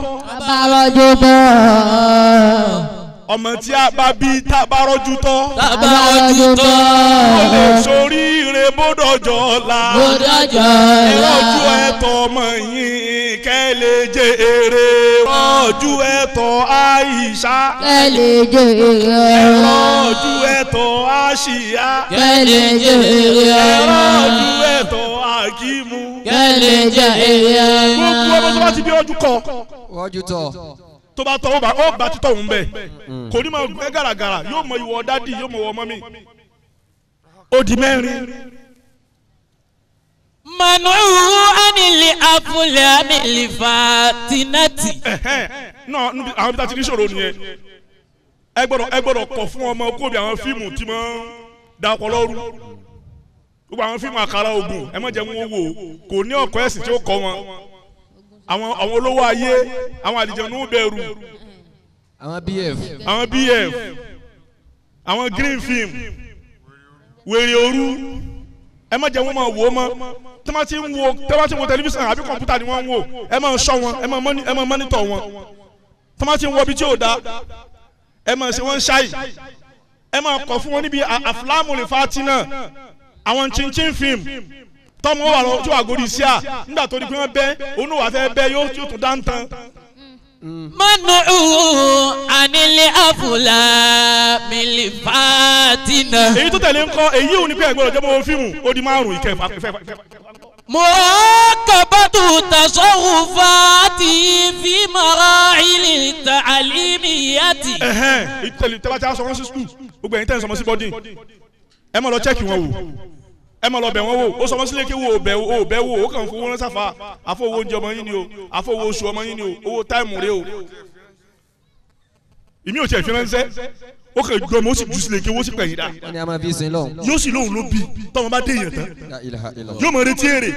ọmọ tí a bá bí tá a bá rọ́jú tọ́. ó lè soríire bódọ̀jọ́ la. rọ́jú ẹ̀tọ́ ọmọ yín kẹ́ lè jẹ èrè. rọ́jú ẹ̀tọ́ Àìṣà. kẹ́ lè jẹ èrè. rọ́jú ẹ̀tọ́ Àṣìyá. kẹ́ lè jẹ èrè. rọ́jú ẹ̀tọ́ Àkímù. kẹ́ lè jẹ èrè. gbogbo ọmọ tó bá ti bí ọdún kọ. rọ́jú tọ̀. tó bá tọ́ ó bá títọ̀ òun bẹ̀ kò ní máa gbẹ́ gàràgàrà yóò mọ ìwọ dádì yóò mọ ìwọ mọ́mí ó di mẹ́rin. manuhu anili afulani fatinati. náà níbi àwọn ibi tá a ti ní ṣòro nìyẹn ẹ gbọ́dọ̀ kọ̀ fún ọmọ kóbi àwọn fíìmù tí mo ń da ọpọlọ rú gbogbo àwọn fíìmù àkàrà ogun ẹ má jẹ́ wọn wò kò ní ọ̀kọ́ ẹ̀sìn tí ó kọ́ wọn àwọn olówó ayé àwọn àlìjẹ̀nú bẹ̀rù àwọn BF àwọn green film wèrè òru ẹ má jẹ́ wọn máa wò ó mọ́ tẹ́mátì ń wo tẹlifíṣàn àbí kọ̀ǹpútà ni wọ́n ń wò ẹ máa ṣọ́ wọn ẹ máa mọ́nítọ̀ wọn tẹ́mátì ń wọ ibi tí ò da ẹ máa ṣe wọ́n ṣáì ẹ máa kọ̀ fún wọn níbi àfúlámù fatina àwọn chinchin film tọ́mọ wà lọ tí wà gòrí sí à nígbà tó di pé wọ́n bẹ́ onú wà fẹ́ bẹ́ yóò tún dá ń tan. manuhu anili afulani fatina. èyí tó tẹ̀lé ń kọ́ èyí ò ní pé ẹ̀gbọ́n ọ̀jọ́ mọ́ fíìmù ó di márùn-ún ìkẹfà. مراقبة تصرفات في مراحل التعليمية. ìtẹ̀lẹ̀ tẹ́lá tí a sọ wọ́n sí skul gbogbo ẹ̀yin tẹ́ ẹ̀ sọmọ sí bọ́dìn ẹ máa lọ chẹ́kì wọn wò ẹ máa lọ bẹ̀ wọ́n wò ó sọmọ sílé kí wo ò bẹ̀ wò ó kàn fún wọn lọ́sàfà àfọwọ́ oúnjẹ ọmọ yín ni o àfọwọ́ oṣù ọmọ yín ni o owó táìmù rẹ o ìmí ò tiẹ̀ fi ránṣẹ́ ó kàn gbọ́ ọmọ ó sì jù sílé kí owó sì pẹ̀yìn dá wọ́n ní a máa fi sin lọ. yóò sì lóhùn ló bí tọ́mọ bá dé yẹn tán yóò mọ̀ retí èrè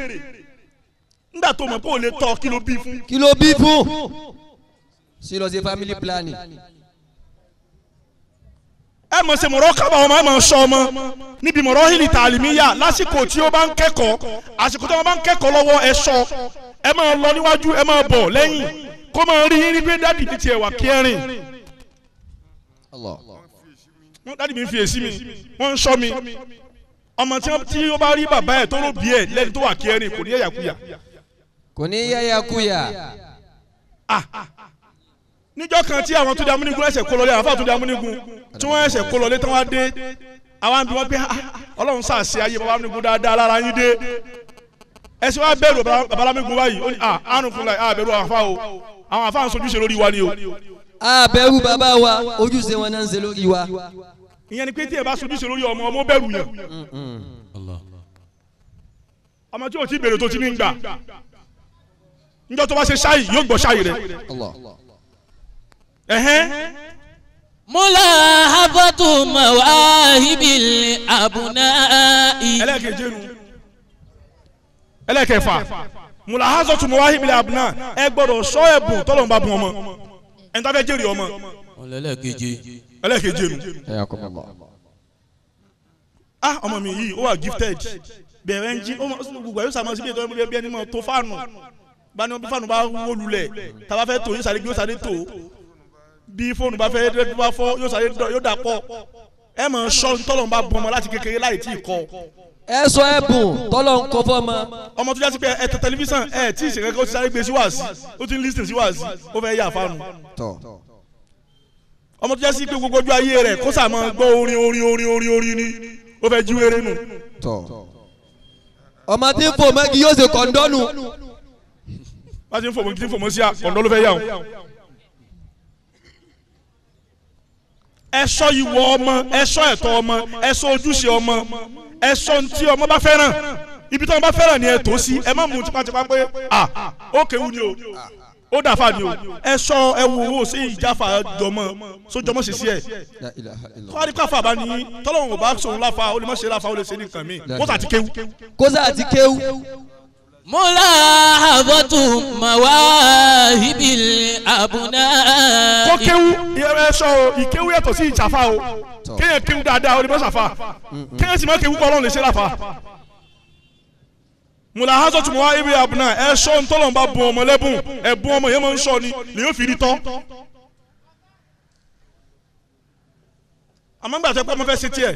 nígbà tó mọ̀ pé ò lè tọ́ kí ló bí fún. kí ló bí fún. sí lọ sí family planning. ẹ mọ̀ ṣe mọ̀rọ́ kábà ọmọ ẹ mọ̀ sọ ọmọ níbi mọ̀rọ́ hìlì tàlímíyà lásìkò tí ó bá ń kẹ́kọ̀ọ́ àsìkò tí wọ́n bá ń kẹ́kọ̀ọ́ lọ́wọ́ ẹ sọ ẹ máa lọ níwájú ẹ máa bọ̀ lẹ́yìn kó máa rí yín pé dádì mi tiẹ̀ wà kẹrin dádì mi fi èsì mi wọ́n ń sọ mi ọmọ tí ó bá rí bàbá ẹ̀ tó ló bí ẹ̀ lẹ́ni tó wà kẹrin kò ní yàyàkuyà. kò ní yàyàkuyà. níjọ́ kan tí àwọn tó di amúnigun ẹsẹ̀ kó lọlé àfa tó di amúnigun tí wọ́n ẹsẹ̀ kó lọlé tí wọ́n á dé àwọn àbí wọn pé ọlọ́run sàṣẹ ayé baba amúnigun dáadáa lára yín dé ẹsẹ̀ wa bẹ̀rù baba amúnigun báyìí ó ní àrùn fún láì bẹ̀rù àfa o àwọn àfa ń sojúṣe lórí wa ni o. bẹ̀rù bàbá wa ojúṣe wọn náà ń ṣe lórí wa. ìyẹn ni pé tí ẹ bá sojúṣe lórí ọmọ bẹ̀rù yẹn ọmọ tí o ti bèrè tó ti ní gbà njọ́ tó bá ṣe ṣáì yóò gbọ́ ṣáì rẹ̀. ملاحظة مواهب الأبناء. ẹlẹ́kẹ̀fà mulahazatu mawahibil abna ẹ gbọ́dọ̀ sọ ẹ̀bùn tọ́lọ́run bá bùn ọmọ ẹni tó fẹ́ jèrè ọmọ. ẹlẹ́kẹ̀jẹ̀ nu. ọmọ mi yìí ó wà gifted bẹ̀rẹ̀ ń jí gbogbo ẹ̀ yóò sàmọ́ síbi ètò ẹ̀mí ẹni mọ̀ tó fáànù bá ní bí fáànù bá wó lulẹ̀ tá a bá fẹ́ tó yóò sáré gbé yóò sáré tó bí fóònù bá fẹ́ tó bá fọ́ yóò sáré yóò dà pọ̀ ẹ mọ̀ sọ tọ́lọ̀ ń bá bọ́ ọmọ láti kékeré láì tí ì kọ́. ẹ sọ ẹ̀bùn tọ́lọ̀ ń kọ́ fọ́mọ. ọmọ tó jásí pé ẹ tẹ tẹlifíṣàn ẹ tí ì ṣe kẹ́kẹ́ ó ti sáré gbé sí wàásì ó ti ń lísìn sí wàásì ó fẹ́ yà fáànù. ọmọ tó jásí pé gbogbo ojú ayé rẹ̀ kó sàmọ́ gbọ́ orin ni ó fẹ́ jí wéré nù. ọmọ tí ń fò mọ́gi yóò ṣe kọ̀ńdọ́nù. bá ti ń fò mọ́ kí ti ń fò mọ́ sí kọ̀ńdọ́ ló fẹ́ yà wọ́n. ẹ̀ṣọ́ ìwọ ọmọ ẹ̀ṣọ́ ẹ̀tọ́ ọmọ ẹ̀ṣọ́ ojúṣe ọmọ ẹ̀ṣọ́ ntí ọmọ bá fẹ́ràn ibi tí wọ́n bá fẹ́ràn ni ẹ tó sí ẹ má mú tipátipá pé ó kéwu ni o ó dàfà ni o ẹ̀ṣọ́ ẹ̀wù owó sí ìjáfà jọmọ sójọmọ sì sí ẹ̀ tọ́wádìí káfà bá ní tọ́lọ́wọ̀n ò bá sòun láfa ó lè má ṣe láfa ó lè ṣe ní nǹkan mi kó sà ti kéwu. kó sà ti kéwu. ملاحظة مواهب الأبناء. kó kéwu ẹ̀ṣọ́ o ìkéwu yàtọ̀ sí ìjàfà o kéèyàn kéwu dáadáa ó lè má ṣàfà kéèyàn sì má kéwu kọ́ ọlọ́run lè ṣe láfa. mulahazatu mawahibil abna ẹ̀ṣọ́ ntọ́lọ́n bá bùn ọmọ lẹ́bùn ẹ̀bùn ọmọ yẹn máa ń sọ ni lè yóò fi rí tọ́. àmọ́ gbàtọ́ pé ọmọ fẹ́ ṣe tiẹ̀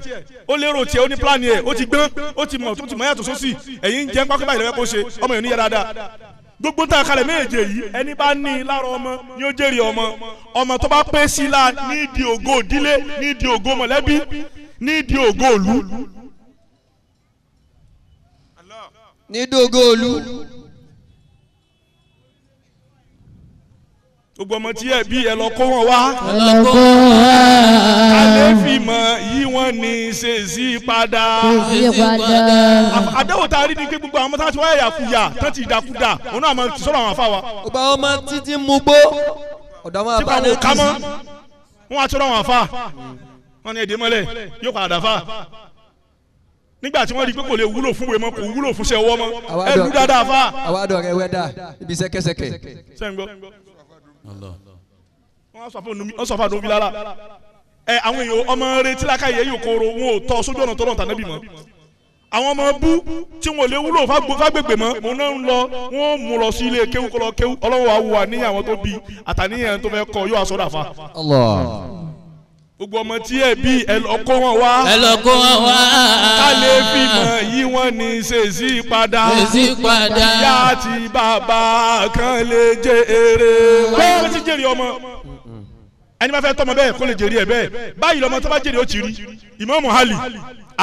ó lérò tiẹ̀ ó ní pílánì ẹ̀ ó ti gbọ́n ó ti mọ̀ yàtọ̀ sósì ẹ̀yin jẹ́ pápẹ́ báyìí lọ́wọ́ kó ṣe ọmọ yẹn ní yẹ dáadáa gbogbo tá a kalẹ̀ méje yìí ẹni bá ní i lára ọmọ ni ó jèrè ọmọ tó bá pẹ́ sí i la nídìí ògo ìdílé nídìí ògo mọ̀lẹ́bí nídìí ògo ìlú. nídìí ògo ìlú. gbogbo ọmọ tí ẹ bí ẹ lọ kó wọn wá. alẹ́ fi mọ̀ yí wọ́n ní ṣe sí padà. àdéhùn tá a rí ni pé gbogbo àwọn ọmọ tí wọ́n yà kúyà tán ti dàkúdà òun náà máa ti sọ̀rọ̀ àwọn afá wa. gbogbo àwọn ọmọ títí mú gbó ọ̀dọ̀ àwọn àbá náà ti sí. wọ́n á sọ̀rọ̀ àwọn afá wọ́n ní èdè mọ́lẹ̀ yóò padà fà. nígbà tí wọ́n rí i pé kò lè wúlò fún wèémọ́ kò wúlò fún sẹ́wọ́ mọ́ ẹ lù dáadáa fà. àwa àdọ̀ rẹ̀ wẹ́dà ibi sẹ́kẹ́sẹ́kẹ́. wọ́n sọ fún àdóbi lára àwọn èèyàn ọmọ rẹ tí lákàyè yóò kóró wọn ò tọ́ sójú ọ̀nà tọ́lọ̀ tànàbì mọ́ àwọn ọmọ bú tí wọn ò lè wúlò fágbègbè mọ́ òun náà ń lọ wọn mú lọ sí ilé kéwú kọlọ kéwú ọlọ́wọ́ àwùwà ní àwọn tó bí àtàníyàn tó fẹ́ kọ yóò aṣọ dàfa. gbogbo ọmọ tí ẹ bí ẹ lọ kó wọn wá. ẹ lọ kó wọn wá. ká lè bímọ yí wọn ní ṣèṣì padà. ṣèṣì padà. ìyá àti bàbá kan lè jẹ èrè. wọ́n ti jèrè ọmọ ẹni bá fẹ́ tọmọ bẹ́ẹ̀ kó lè jèrè ẹ̀ bẹ́ẹ̀ báyìí lọ́mọ tó bá jèrè ó ti rí Ìmáàmù Ali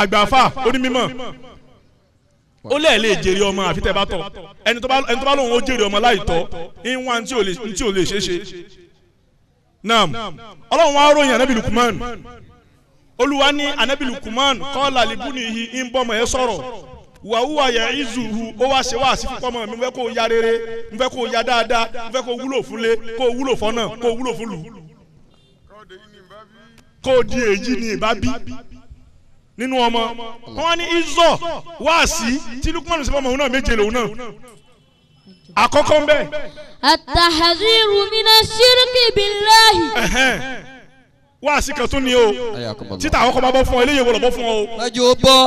àgbàfà onímọ̀ ó lẹ́ẹ̀ lè jèrè ọmọ àfi tẹ́ bá tọ̀ ẹni tó bá lóun ó jèrè ọmọ láì tọ́ ìwọ̀n tí ò lè ṣeé ṣe. naam ọlọ́run wa ròyìn anabi Lukuman olúwa ní anabi Lukuman kọ́ọ̀lá libunihi ń bọ́mọ ẹ sọ̀rọ̀ wàhùwà yẹ ìzùhù ó wá ṣe wá sí fífọ́ mọ́ mi ń fẹ́ kó ya rere ń fẹ́ kó ya dáadáa ń fẹ́ kó wúlò fúnlé kó wúlò fọ́nà kó wúlò fúnlù kó di èyí ni ìbá bí nínú ọmọ wọn ní ìzọ wá sí tí Lukuman ṣe fọmọ òun náà méje lòun náà àkọ́kọ́ ń bẹ. At-tahdhiru minash shirki billahi. wá sí kan tún ni o títà àkọ́kọ́ bá bọ́ fún ọ eléyìí wọlé bọ́ fún ọ o. májò bọ́.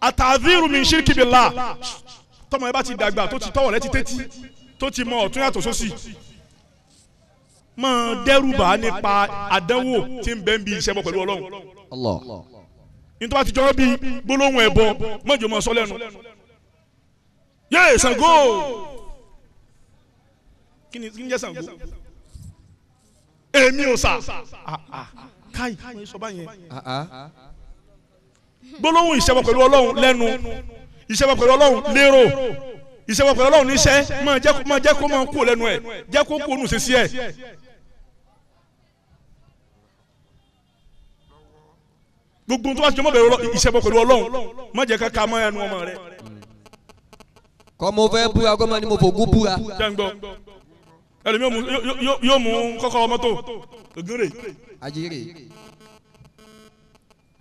At-tahdhiru min shirki billah tọmọ ẹ bá ti dàgbà tó ti tọwọ rẹ ti tẹ́tí tó ti mọ ọ̀tún yàtọ̀ sósì máa dẹ́rùbà nípa àdánwò tí ń bẹ ń bi ìṣẹ́bọ pẹ̀lú Ọlọ́run. nítorí wàá ti jọ́ bí gbólóhùn ẹ̀bọ mọ́jọ́ mọ́ sọ lẹ́nu. yéè Ṣàngó kí ni jẹ́ Ṣàngó èmi ò sà káyì káyì sọ báyẹn. gbólóhùn ìṣẹ́bọ pẹ̀lú Ọlọ́run lẹ́nu ìṣẹ́bọ pẹ̀lú Ọlọ́run lérò ìṣẹ́bọ pẹ̀lú Ọlọ́run níṣẹ́ máa jẹ́ kó máa kú lẹ́nu ẹ̀ jẹ́ kó kó nù sí sí ẹ̀. gbogbo tó bá ti jọ mọ́ bẹ̀rẹ̀ ìṣẹ́bọ pẹ̀lú Ọlọ́run má jẹ́ ká mọ́ ẹnu ọmọ rẹ. kọ́ mo fẹ́ búra kọ́ mo ní mo fògún búra. jẹ́ngbọ́ ẹlòmí yóò mú kọ́kọ́rọ́ mọ́tò ògúnrè. àjèrè.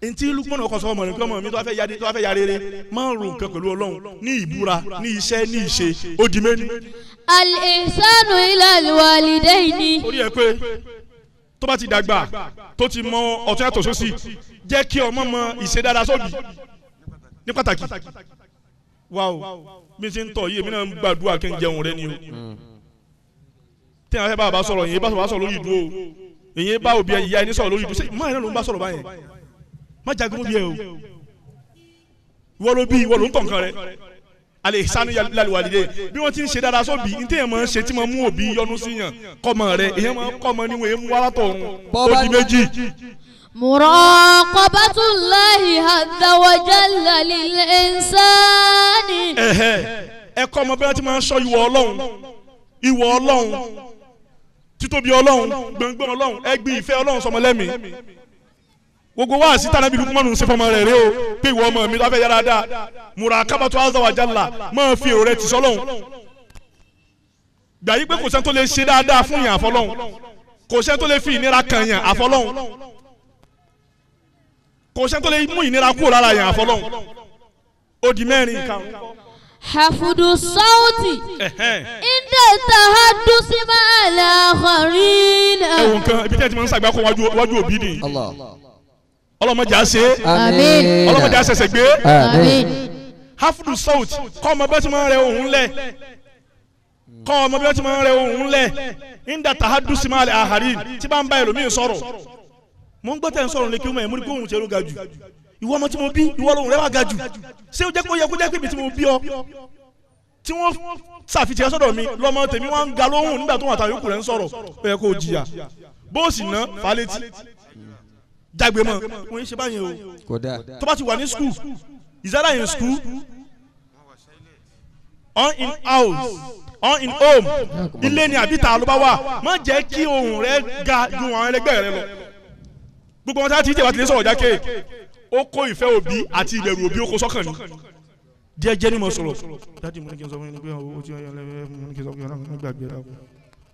ntí Lukman ọkọ sọ ọmọ rẹ pé ọmọ mi tó wá fẹ́ ya rere máa ń ro nǹkan pẹ̀lú Ọlọ́run ní ìbúra ní iṣẹ́ ní ìṣe ó di méjì. Al-ihsanu ila al-walidayni. orí ẹ pé tó bá ti dàgbà tó ti mọ ọ̀tún yàtọ̀ sósì jẹ́ kí ọmọ mọ ìṣe dáadáa sóbì ní pàtàkì. wáò bí n ṣe ń tọ̀ yìí èmi náà ń gbàdúrà kí n jẹun rẹ ni o. tí àwọn afẹ́ bá sọ̀rọ̀ yìí bá sọ̀rọ̀ lórí ìdúró èyí bá òbí ìyá ẹni sọ̀rọ̀ lórí ìdúró ṣé máa yẹn ló ń bá sọ̀rọ̀ báyẹn má jagun bí ẹ o ìwọ ló bí ìwọ ló ń tọ̀ nǹkan rẹ al-ihsanu ila al-walidayn bí wọ́n ti ń ṣe dáadáa sóbì ní téèyàn máa ń ṣe tí máa mú òbí yọ́nú sí yàn kọ́mọ rẹ èyàn máa ń kọ́mọ níwọ̀n èyàn mú wá látọ̀run ó di méjì. Muraqabatullahi azza wa jalla lil insani. ẹ kọ́ ọmọ bí wọ́n ti máa ń sọ ìwọ Ọlọ́run títóbi Ọlọ́run gbọ̀ngbọ̀n Ọlọ́run ẹgbẹ́ ìfẹ́ Ọlọ́run sọmọ lẹ́mìí gbogbo wa sí tànàbí Lukumanu ń ṣe fọmọ rẹ rẹ o pé ìwọ ọmọ mi láfẹ́ yára dáa Muraqabatu azza wa jalla máa fi èrò rẹ ti sọ́lọ́hún gbà yí pé kò sẹ́ni tó lè ṣe dáadáa fún yàn àfọlọ́hún kò sẹ́ni tó lè fi ìnira kan yàn àfọlọ́hún kò sẹ́ni tó lè mú ìnira kúrò lára yàn àfọlọ́hún ó di mẹ́rin kan. Hafudu sauti inda tahaddusi ma'al akharin. ẹ wo nǹkan ibi tí ẹ ti máa ń ṣàgbákò wájú òbí ni ọlọ́mọdé àṣẹ ọlọ́mọdé àṣẹṣẹ gbé hafudu sauti kọ́ ọmọ bẹ́ẹ̀ tí máa ń rẹ òun lẹ̀ kọ́ ọmọ bẹ́ẹ̀ tí máa ń rẹ òun lẹ̀ inda tahaddusi ma'al akharin tí bá ń bá ẹlòmíì sọ̀rọ̀ mo ń gbọ́ tẹ̀ ń sọ̀rọ̀ lé kí ó mọ̀ ẹ̀ mo ní kó òun ṣe ló ga jù ìwọ ọmọ tí mo bí ìwọ lòun rẹ wá ga jù ṣé ó jẹ́ kó yẹ kó jẹ́ pé ibi tí mo bí ọ tí wọ́n ṣàfihàn sọ́dọ̀ mi lọ́mọ tèmi wọ́n ń ga lóhùn nígbà tó wà táwọn yòókù rẹ̀ ń sọ̀rọ̀ ó yẹ kó o jìyà bó o sì ná falẹ́tì jágbe mọ́ wọ́n ń ṣe báyẹn o tó bá ti wà ní school is either in school or in house or in home ilé ni àbí ta ló bá wà má jẹ́ kí ohùn rẹ ga ju àwọn ẹlẹgbẹ́ rẹ lọ gbogbo wọn tí a ti jẹ́ wá ti lè sọ̀rọ̀ jákè ó kó ìfẹ́ òbí àti ìbẹ̀rù òbí ó kó sọ́kàn ni díẹ̀ jẹ́ ni mo sọ̀rọ̀ dáàdi mo ní kí n sọ fún yín pé owó tí wọ́n yọ lẹ́fẹ̀ẹ́ fún mi ní kí n sọ fún yín náà gbàgbé rà kú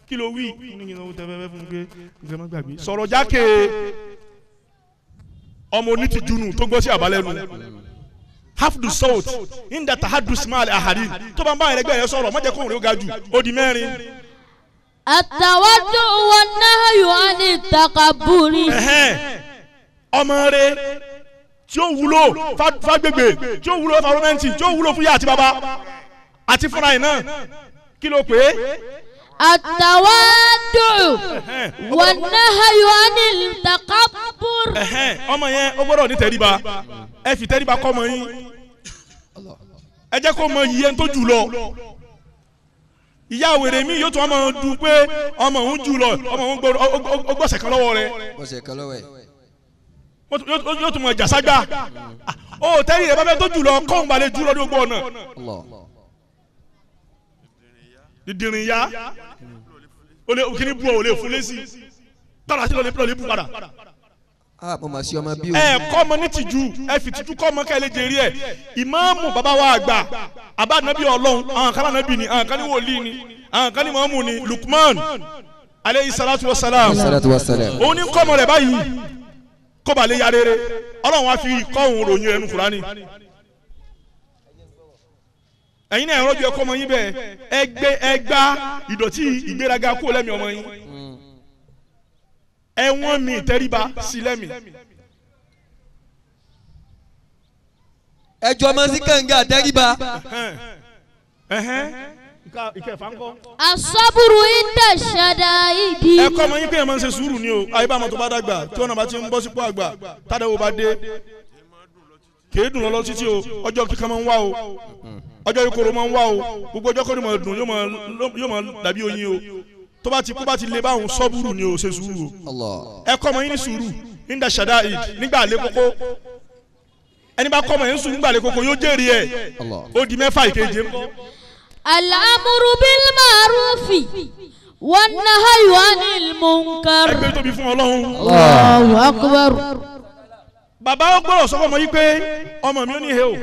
kí ló wí ní kí n sọ fún tẹ́fẹ́fẹ́ fún mi pé ìfẹ́ má gbàgbé sọ̀rọ̀ jákè ọmọ onítìjúnù tó gbọ́ sí àbálẹ́nu hafdu sawt inda tahadus ma'al ahadin tó bá ń bá ẹlẹgbẹ́ yẹn sọ̀rọ̀ má jẹ́ kóhùn rẹ̀ ó ga jù ó di mẹ́rin. At-tawaddu wan-nahyu ani takabburi. ọmọ rẹ tí ó wúlò fágbègbè tí ó wúlò fáwọmẹ́ntì tí ó wúlò fún yá àti bàbá àti fúnra yìí náà kí ló pé. At-tawaddu wan-nahyu ani takabbur. ọmọ yẹn ó gbọ́dọ̀ ní tẹríba ẹ fi tẹríba kọ́ ọmọ yín ẹ jẹ́ kó mọ iye tó jù lọ ìyá wèrè mi yóò tún ọmọ dùn pé ọmọ òun jù lọ ọmọ òun gbọ́sẹ̀ kan lọ́wọ́ rẹ̀. gbọ́sẹ̀ kan lọ́wọ́ ẹ̀. yóò tún mọ ìjà ságbá ó tẹ́lẹ̀ rẹ̀ bá fẹ́ tó jù lọ kọ́hún balẹ̀ jù lọ ní gbogbo ọ̀nà dídìrín ya kí ni bú ọ ò lè fún lẹ́sì tọ́lá sí lọ ní bú padà. mo mà sí ọmọ bí o. kọ́ ọmọ ní tìjú fi tìjú kọ́ ọmọ kẹ́lẹ́ jẹ́rí ẹ̀ ìmáàmù bàbá wa àgbà àbánábí ọlọ́run àwọn kan náà bí ni àwọn kan ní wòlíì ni àwọn kan ní mọ́mù ni Lukman aleyhi salatu wa salam òun ní kọ́ ọmọ rẹ̀ báyìí kó ba lè ya rere ọlọ́run wa fi kọ́ òun ròyìn ẹnu Kùránì ẹ̀yin náà ẹ̀rọ bí ẹ̀kọ́ ọmọ yín bẹ́ẹ̀ ẹgbá ìdọ̀tí ìgbéraga kó lẹ́mìí ọmọ yín ẹ̀wọ̀n mi ìtẹríba sí lẹ́mìí. ẹjọ́ ọmọ sí kànga tẹríba. ìkẹfà ń kọ́. asaburu inda shadaidi. ẹ̀kọ́ ọmọ yín pé ẹ máa ń ṣe sùúrù ni o àyè bá ọmọ tó bá dàgbà tí wọn náà bá ti ń bọ́ sípò àgbà tádàwó bá dé kèé dùn lọ́lọ́ títí o ọjọ́ kíkan máa ń wá o ọjọ́ ìkorò máa ń wá o gbogbo ọjọ́ kọ́ni máa dùn yóò máa dàbí oyin o tó bá ti lè bá òun sọ́bùrù ni o ṣe sùúrù o ẹ̀kọ́ ọmọ yín ní sùúrù nígbà shadaid nígbà àlẹ́ kókó ẹni bá kọ́ ọmọ yín ní sùúrù nígbà àlẹ́ kókó yóò jèrè ẹ̀ ó di mẹ́fà ìkeje ńkọ́. al-amru bil ma'rufi wan nahyu anil munkar. ẹgbẹ́ tóbi fún Ọlọ́run. Allahu akbar. bàbá ó gbọ́dọ̀ sọ fún ọmọ yìí pé ọmọ mi ò ní he o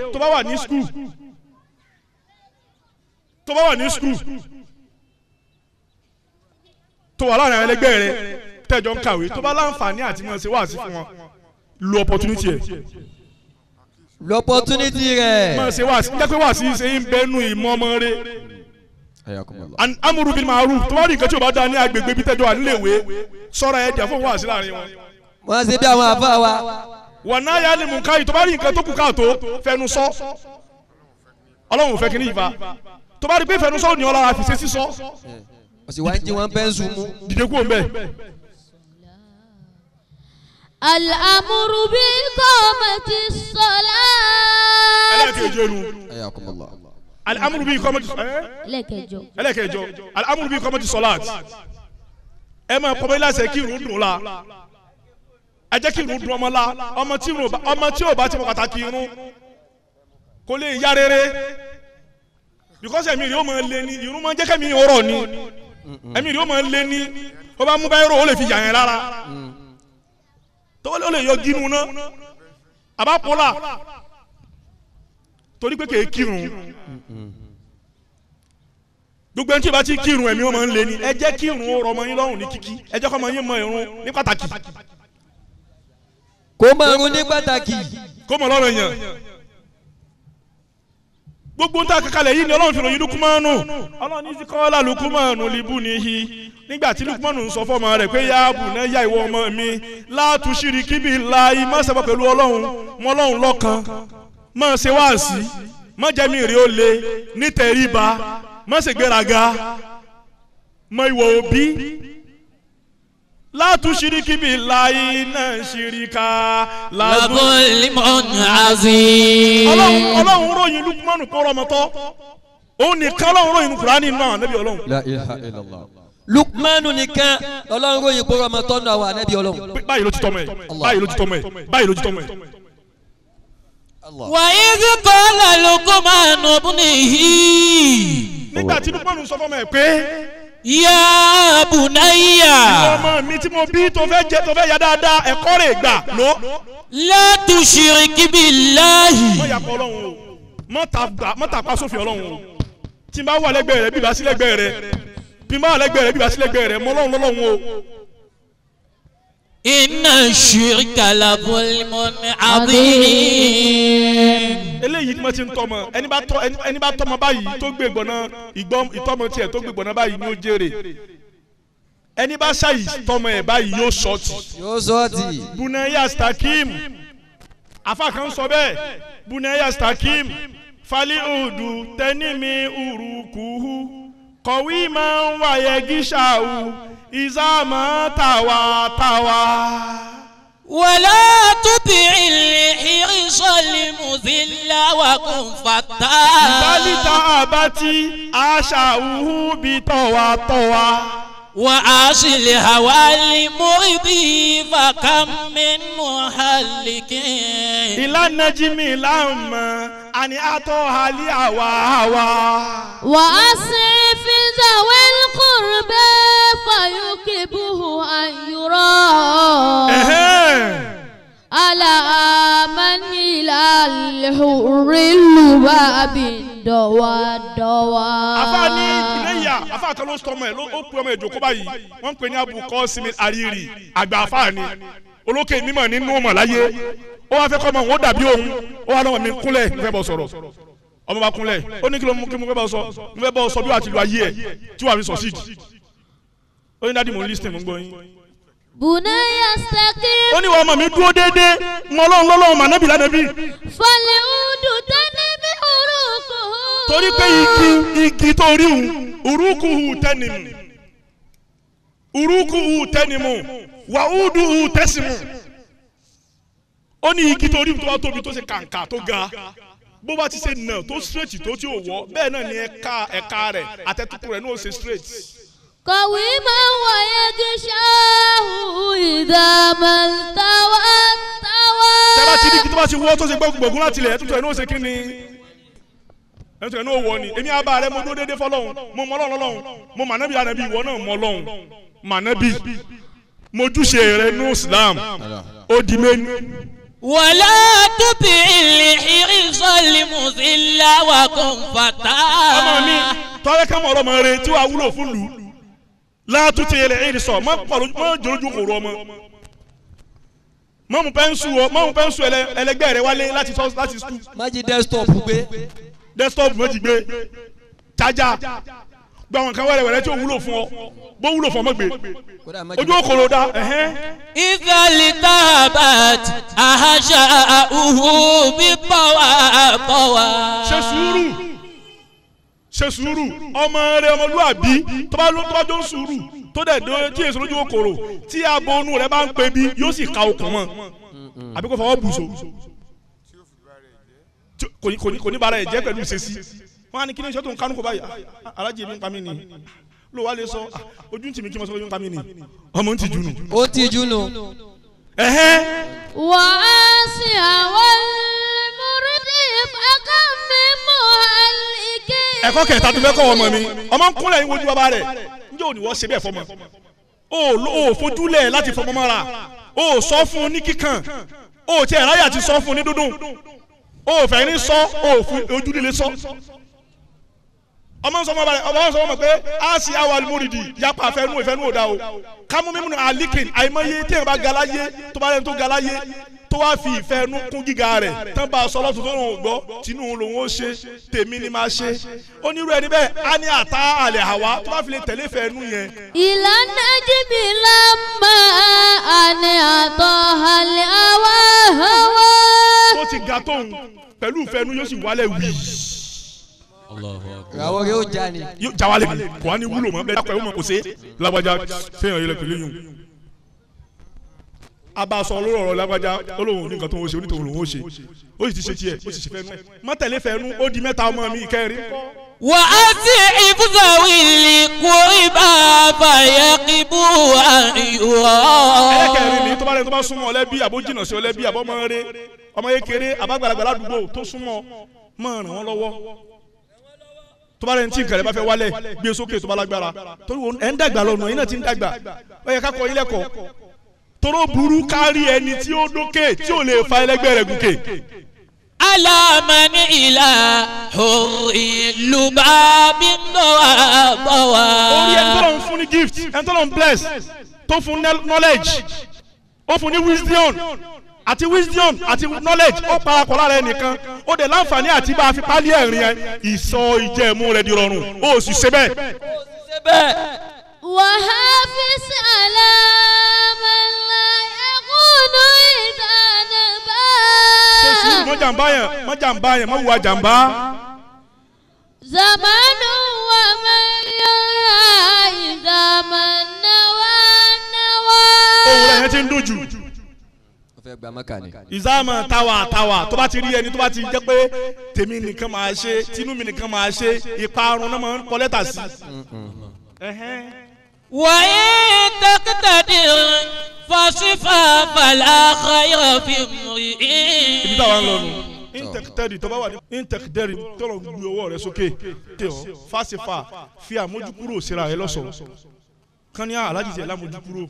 tó bá wà ní skul tó wà láàrin àwọn ẹlẹgbẹ́ rẹ tẹ́jọ ń kàwé tó bá láǹfààní àti máa ṣe wáàsí fún wọn lo opportunity ẹ̀. l'opportunity rẹ̀. máa ṣe wáàsí jẹ́ pé wáàsí ṣe ń bẹ́nu ìmọ̀ ọmọ rẹ. amúrú bil ma'ruf tó bá rí nǹkan tí o bá dá ní agbègbè bí tẹ́jọ wà níléèwé sọ́ra ẹ̀ jà fún wáàsí láàrin wọn. wọ́n ṣe bí àwọn àfa wa. wọ́n náà yá ni mùkáyì tó bá rí nǹkan tó kù káàtó fẹnu sọ Ọlọ́run fẹ́ kí ní ìfà tó bá rí pé fẹnu sọ ni Ọlọ́run àfi ṣe sísọ. ọ̀sì wá ń jí wọn pẹ́ńsù mú. dìde kú òǹbẹ. al-amru bi iqamati s-salat. ẹlẹ́kẹ̀jọ nu. al-amru bi iqamati ẹlẹ́kẹ̀jọ al-amru bi iqamati s-salat. ẹ máa kọ́ bẹ́ẹ̀ láṣẹ kí irun dùn la ẹ jẹ́ kí irun dùn ọmọ la ọmọ tí ò bá ti mọ pàtàkì irun kò lè ya rere because ẹ̀mí rẹ̀ ó máa lé ní irun máa jẹ́ kẹ́mi ọ̀rọ̀ ni ẹ̀mí rẹ̀ ó máa lé ní ó bá mú báyìí rò ó lè fi yà yẹn lára tó ó lè yọ gínú náà àbápọ́lá torí pé kèé kírun gbogbo ẹni tí o bá ti kírun ẹ̀mí ó máa ń lé ní ẹ jẹ́ kírun ó rọ ọmọ yín lọ́rùn ní kíkí ẹ jẹ́ kọ́ ọmọ yín mọ irun ní pàtàkì kó mọ irun ní pàtàkì kó mọ lọ́rùn yẹn gbogbo ń ta kankalẹ̀ yìí ni Ọlọ́run fi ròyìn Lukumanu Ọlọ́run ní ti kọ́lá Lukumanu libu nihi nígbà tí Lukumanu ń sọ fọ́mọ rẹ̀ pé yá bù náà yá ìwọ ọmọ mi látú ṣíríkì bí láì má ṣẹbọ pẹ̀lú Ọlọ́run mọ Ọlọ́run lọ́kan má ṣe wáàsí má jẹ́mi rí ó le ní tẹríba má ṣe gbéraga mọ ìwọ òbí látú ṣíríkì bí láì náà ṣíríkà lábọ́límọ̀n azim. Ọlọ́run ròyìn Lukumanu kó rọmọtọ́ òun nìkan Ọlọ́run ròyìn Kùránì náà nẹ́bí Ọlọ́run. La ilaha illallah. Lukumanu nìkan Ọlọ́run ròyìn kó rọmọtọ́ náà wà nẹ́bí Ọlọ́run. báyìí ló ti tọ́mọ ẹ̀ báyìí ló ti tọ́mọ ẹ̀ báyìí ló ti tọ́mọ ẹ̀. wa idh qala Lukumanu ibnihi. nígbà tí Lukumanu sọ fọmọ ẹ̀ pé ya bunayya. ọmọ mi tí mo bí tó fẹ́ ya dáadáa ẹ̀kọ́ rẹ̀ gbà ló. la tushrik billahi. mọ yàpọ̀ Ọlọ́run o mọ tàpá sófin Ọlọ́run o tí n bá wà lẹ́gbẹ̀ẹ́ rẹ bí bá sí lẹ́gbẹ̀ẹ́ rẹ bí n bá wà lẹ́gbẹ̀ẹ́ rẹ bí bá sí lẹ́gbẹ̀ẹ́ rẹ mọ Ọlọ́run lọ́lọ́run o. inna shirka la zulmun adhim. eléyìí ni mo ti ń tọmọ ẹni bá tọmọ báyìí tó gbé gbọ̀nà ìtọ́mọ tiẹ̀ tó gbé gbọ̀nà báyìí ni ó jèrè ẹni bá ṣàyí tọmọ ẹ̀ báyìí yóò sọ́ọ̀tì. bunaya stakim afa kan sọ bẹ́ẹ̀ bunaya stakim fali udu tẹnimi urukuhu kọ̀wé máa ń wáyé gíṣàwù ìzámọ́ tàwa. ولا تطع الحرص المذل وكن فتانا. ìbálítà àbátí aṣàwùhù bí tọ̀wàtọ̀wà وأصل هوى المرضي فكم من محلك إلى النجم لما أن أعطوها لي هوا وأسر في ذوي القرب فيكبه أن يرى على من إلى الحر اللباب دوا دوا. Afani Ineya afa kan ló sọmọ ẹ ló ó pe ọmọ ìjókòó báyìí wọ́n ń pè ní Abu Qasim Ariri àgbà afáàní olókè mímọ̀ nínú ọmọ láyé ó wá fẹ́ kọ́ ọmọ òun ó dàbí òun ó wá lọ́wọ́ mi kúnlẹ̀ mo fẹ́ bọ́ sọ̀rọ̀ ọmọ bá kúnlẹ̀ ó ní kí ló mú kí mo fẹ́ bọ́ sọ bí wàá ti lu ayé ẹ̀ tí wàá fi sọ síìdì ó ní dádì mo ń lísìn mo ń gbọ́ yín. Bunaya Stakir. Ó ní wọ́n ọmọ mi dúró déédéé mọ́ ọlọ́run lọ́lọ́run mànábì lánàbì. Fọlẹ̀ ọdù tẹ́ni bí orúkọ. Torí pé igi tó rí urukuhu tẹ́nimu wàhúdùhù tẹ́sìmù. Ó ní igi tó rí tó wá tóbi tó ṣe kàǹkà tó ga bó bá ti ṣe nà tó straight tó tí ò wọ́ bẹ́ẹ̀ náà ni ẹ̀ka rẹ̀ àtẹ̀tùkù rẹ̀ náà ṣe straight. Kọ̀wé máa ń wọ̀nyẹ́ kí ṣáàhù ìdààmú táwa. Tẹ́lá ti di kí tó bá ti wọ́ tó ṣe gbọ̀ngàn láti ilẹ̀ ẹ̀tùtù ẹ̀ náà ṣe kí ni ẹ̀tùtù ẹ̀ náà wọ̀ ni èmi àbá rẹ̀ mo dúró déédéé fọlọ́hún mo mọ ọlọ́run lọ́lọ́hún mo mànábì ànábì ìwọ náà mọ ọlọ́hún mànábì mojúṣe rẹ̀ ní Islam ó di mẹ́nu. ولا تطع الحرص المذل وكن فتى. ọmọ mi tọ́lẹ̀ ká mọ̀ ọ̀rọ̀ mọ̀ rẹ tí wàá wúlò fún lù látúntì yẹlẹ ẹ̀yìn sọ mọ jòlójú kò rọ ọmọ mọ mu pẹ́ńsù ẹlẹgbẹ́ rẹ wálé láti skul. má jí desktop gbé. desktop méjì gbé chájà gba àwọn kan wẹ́rẹ́wẹ́rẹ́ tí ó wúlò fún ọ bó wúlò fún ọmọ gbé ojú òkòrò dá. ìfẹ̀lítàbàt àhàṣà òhù bí pọ̀wá. ṣe sùúrù ọmọ rẹ ọmọlúwàbí tó bá jọ ń sùúrù tó dẹ̀ dé tí èso lójú òkòrò tí abonú rẹ bá ń pè bí yóò sì ka okùn mọ́ àbí kò fọwọ́ bùsọ̀ kò ní bára ẹ̀ jẹ́ pẹ̀lú ìṣesí wọn á ní kí ni iṣẹ́ tó ń kánú kó báyìí alájí èmi ń pa mí ni ló wá lè sọ ojú ń tì mí kí n sọ ojú ń pa mí ni ọmọ ń tìjú nù. ó tìjú nù. wàá sí àwọn mọ̀rẹ́dì fàkàmì mọ̀hálìkì. ẹ̀kọ́ kẹta tó fẹ́ kọ́ ọmọ mi ọmọ ń kúnlẹ̀ ń wojú bàbá rẹ̀ njẹ́ òní wọ́n ṣe bẹ́ẹ̀ fọmọ o fojúlẹ̀ láti fọmọ mọ́ra o sọ fún un ní kíkàn o tiẹ̀ ráyà ti sọ fún un ní dúdú o fẹ́ ní sọ o ojú líle sọ ọmọ sọmọ balẹ̀ ọmọ sọmọ mọ̀ pé a sì àwọn alimoridi yapa fẹnu ìfẹnu òda o kámú mímú alikin àìmọye tí èèyàn bá galáyé tó bá rẹni tó galáyé tó wá fi ìfẹnu kún gíga rẹ̀ tán bá a sọ lọ́tún tó lòun gbọ́ tinú lòun ó ṣe tèmi ni máa ṣe onírú ẹni bẹ́ẹ̀ á ní àtà àlẹ́ àwa tó bá fi lè tẹ̀lé ìfẹ́nu yẹn. ìlànà jìbì lámà àní àtọ̀ àlẹ́ àwa. tó ti ga tóun pẹ̀lú ìfẹ́nu yóò sì wálẹ̀ wí. ìràwọ̀ yóò já ni. yóò já wálé mi kò wá ní wúlò mọ́ bẹ́ẹ̀ dákọ̀ ẹ̀ wọ́n kò sé lágbájá fẹ́yàn yẹlẹ pẹ̀lú yìí. abasọ olóró ọ̀rọ̀ lágbájá olóhùn ní nǹkan tó ń ṣe onítòhùn lòún ó ṣe ó sì ti ṣe tiẹ̀ ó sì ṣe fẹ́nu ẹ̀ mọ́tẹ̀lé fẹ́nu ó di mẹ́ta ọmọ mi kẹrin. wà á ti ibùdó wìlì kú ibà fàyẹ̀kìbù àyùwọ̀. ẹlẹ́kẹ̀rin ni tó bá rẹ̀ tó bá súnmọ́ ọlẹ́bí àbó jìnnà sí ọlẹ́bí àbọ̀ ọmọ rẹ̀ ọmọ kékeré àbágbàlagbà ládùúgbò tó súnmọ́ máa ràn wọ́n lọ́wọ́ tó bá rẹ̀ ń tí nǹkan rẹ̀ bá fẹ́ wálẹ̀ gbé sókè tó bá lágbára torí ẹ̀ ń dàgbà lọ́nà yín náà ti ń dàgbà ó yẹ ká kọ́ yín lẹ́kọ̀ọ́ toró burú kárí ẹni tí ó dókè tí ò lè fa ẹlẹgbẹ́ rẹ̀ gùnkè. alamani ilà ìlúbàbí nọ́wà. orí ẹni tó lọ ń fún ní gift ẹni tó lọ ń bless tó fún knowledge ó fún ní wisdom àti knowledge ó parapọ̀ lára ẹnìkan ó dẹ̀ láǹfààní àti bá a fi pálí ẹ̀rín ẹ ìsọ ìjẹ̀mú rẹ̀ di rọrùn ó sì ṣe bẹ́ẹ̀. وحافظ على من لا يكون إذا نبى. mọ́jàmbá yẹn mọ́ wùwà jàmbá. زمان ومن يرى إذا من نوى نوى. ohun rẹ̀ yẹn ti ń dùn jù. fẹ́ gba mọ́kà ni. ìzámọ̀ tàwa tó bá ti rí ẹni tó bá ti jẹ́ pé tèmi nìkan máa ṣe tinú mi nìkan máa ṣe ìparun náà máa ń kọ lẹ́tà sí. وإن تقتدر فصفا فلا خير في امرئ. ibi táwa ń lọ nù intẹkitẹri tó bá wà ní intẹkitẹri tó lọ gbé ọwọ́ rẹ̀ sókè fasifa fi àmójúkúrò síra rẹ̀ lọ́sọ̀ọ́ kan ní alájí tiẹ̀ lámójúkúrò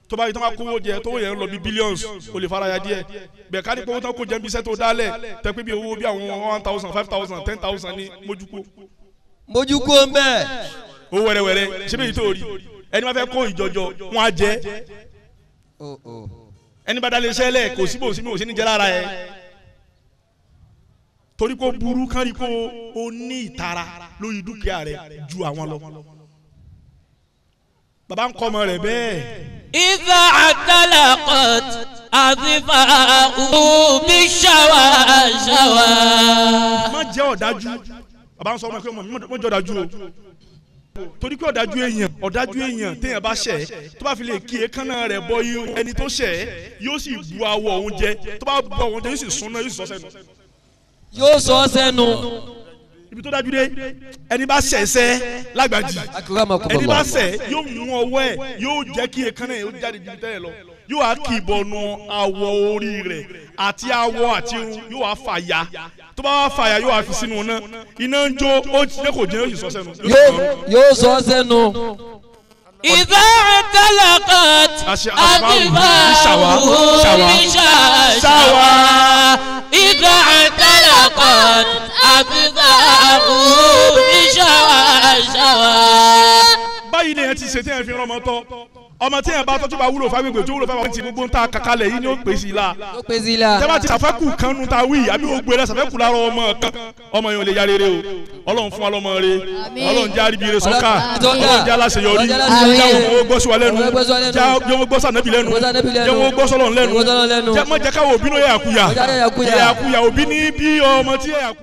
tó bá yẹ tó bá kówó jẹ tó yẹ ń lọ bí billions o lè fara ya díẹ̀ bẹ́ẹ̀ ká ní pé owó tán kó jẹ bí iṣẹ́ tó dálẹ̀ tẹ pé bí owó bí àwọn 1,000 5,000 10,000 ní mójúkó. mójúkó ń bẹ́ẹ̀. owó wẹ́rẹ́wẹ́rẹ́ ṣé bí èyí tó rí ẹni bá fẹ́ kó ìjọjọ wọn á jẹ ẹni bá dalẹ̀ iṣẹ́ lẹ̀ kò síbò síbò sí ní jẹ́ lára ẹ̀ torí kó burú kán rí kó o ní ìtara lórí dúkìá rẹ̀ ju àwọn lọ. bàbá ń kọ́ ọmọ rẹ̀ bẹ́ẹ̀. إذا اعتلقت أظفاء بالشوى شوى. má jẹ́ ọ̀dájú bàbá ń sọ ọmọ pé má jẹ́ ọ̀dájú o torí pé ọ̀dájú èèyàn téèyàn bá ṣẹ̀ tó bá fi lè kí èékánná rẹ̀ bọ irun ẹni tó ṣẹ̀ yóò sì bu awọ òun jẹ tó bá bu awọ òun jẹ yóò sì súnná yóò sì sọ sẹ́nu. yóò sọ sẹ́nu. ibi tó dájú dé ẹni bá ṣẹ̀ ṣẹ̀ lágbàjì ẹni bá ṣẹ̀ yóò mú ọwọ́ ẹ̀ yóò jẹ́ kí èékánná yóò jáde ju tẹ́lẹ̀ lọ yóò wá kì í bọnu awọ orí rẹ̀ àti awọ àti irun yóò wá fàya tó bá wá fàya yóò wá fi sínú iná ń jó ó ti dé kò jẹ́ yóò sì sọ sẹ́nu. yóò sọ sẹ́nu. إذا اعتلقت أظفاء بالشوى. إذا اعتلقت أظفاء بالشوى. báyìí ni ẹ ti ṣe tí ẹ fi rán ọmọ tọ́ ọmọ tí ẹ bá tọ́jú bá wúlò fágbègbè tó wúlò fáwọn ti gbogbo ń ta kàkálẹ̀ yìí ni ó pèsè la. tẹ́ bá ti sàfẹ́kù kan nu ta wí àbí gbogbo rẹ̀ sàfẹ́kù lára ọmọ kan ọmọ yẹn ò lè ya rere o ọlọ́run fún wa lọ́mọ rẹ ọlọ́run já ríbi rẹ sọ́kà ọlọ́run já láṣeyọrí já wọn owó gbọ́ sí wa lẹ́nu já wọn gbọ́ sànẹ́bí lẹ́nu já wọn gbọ́ sọ́lọ́run lẹ́nu já mọ̀ jẹ́ káwọ́ òbí náà yẹ àkúyà òbí ní bí ọmọ tí yẹ àkúyà.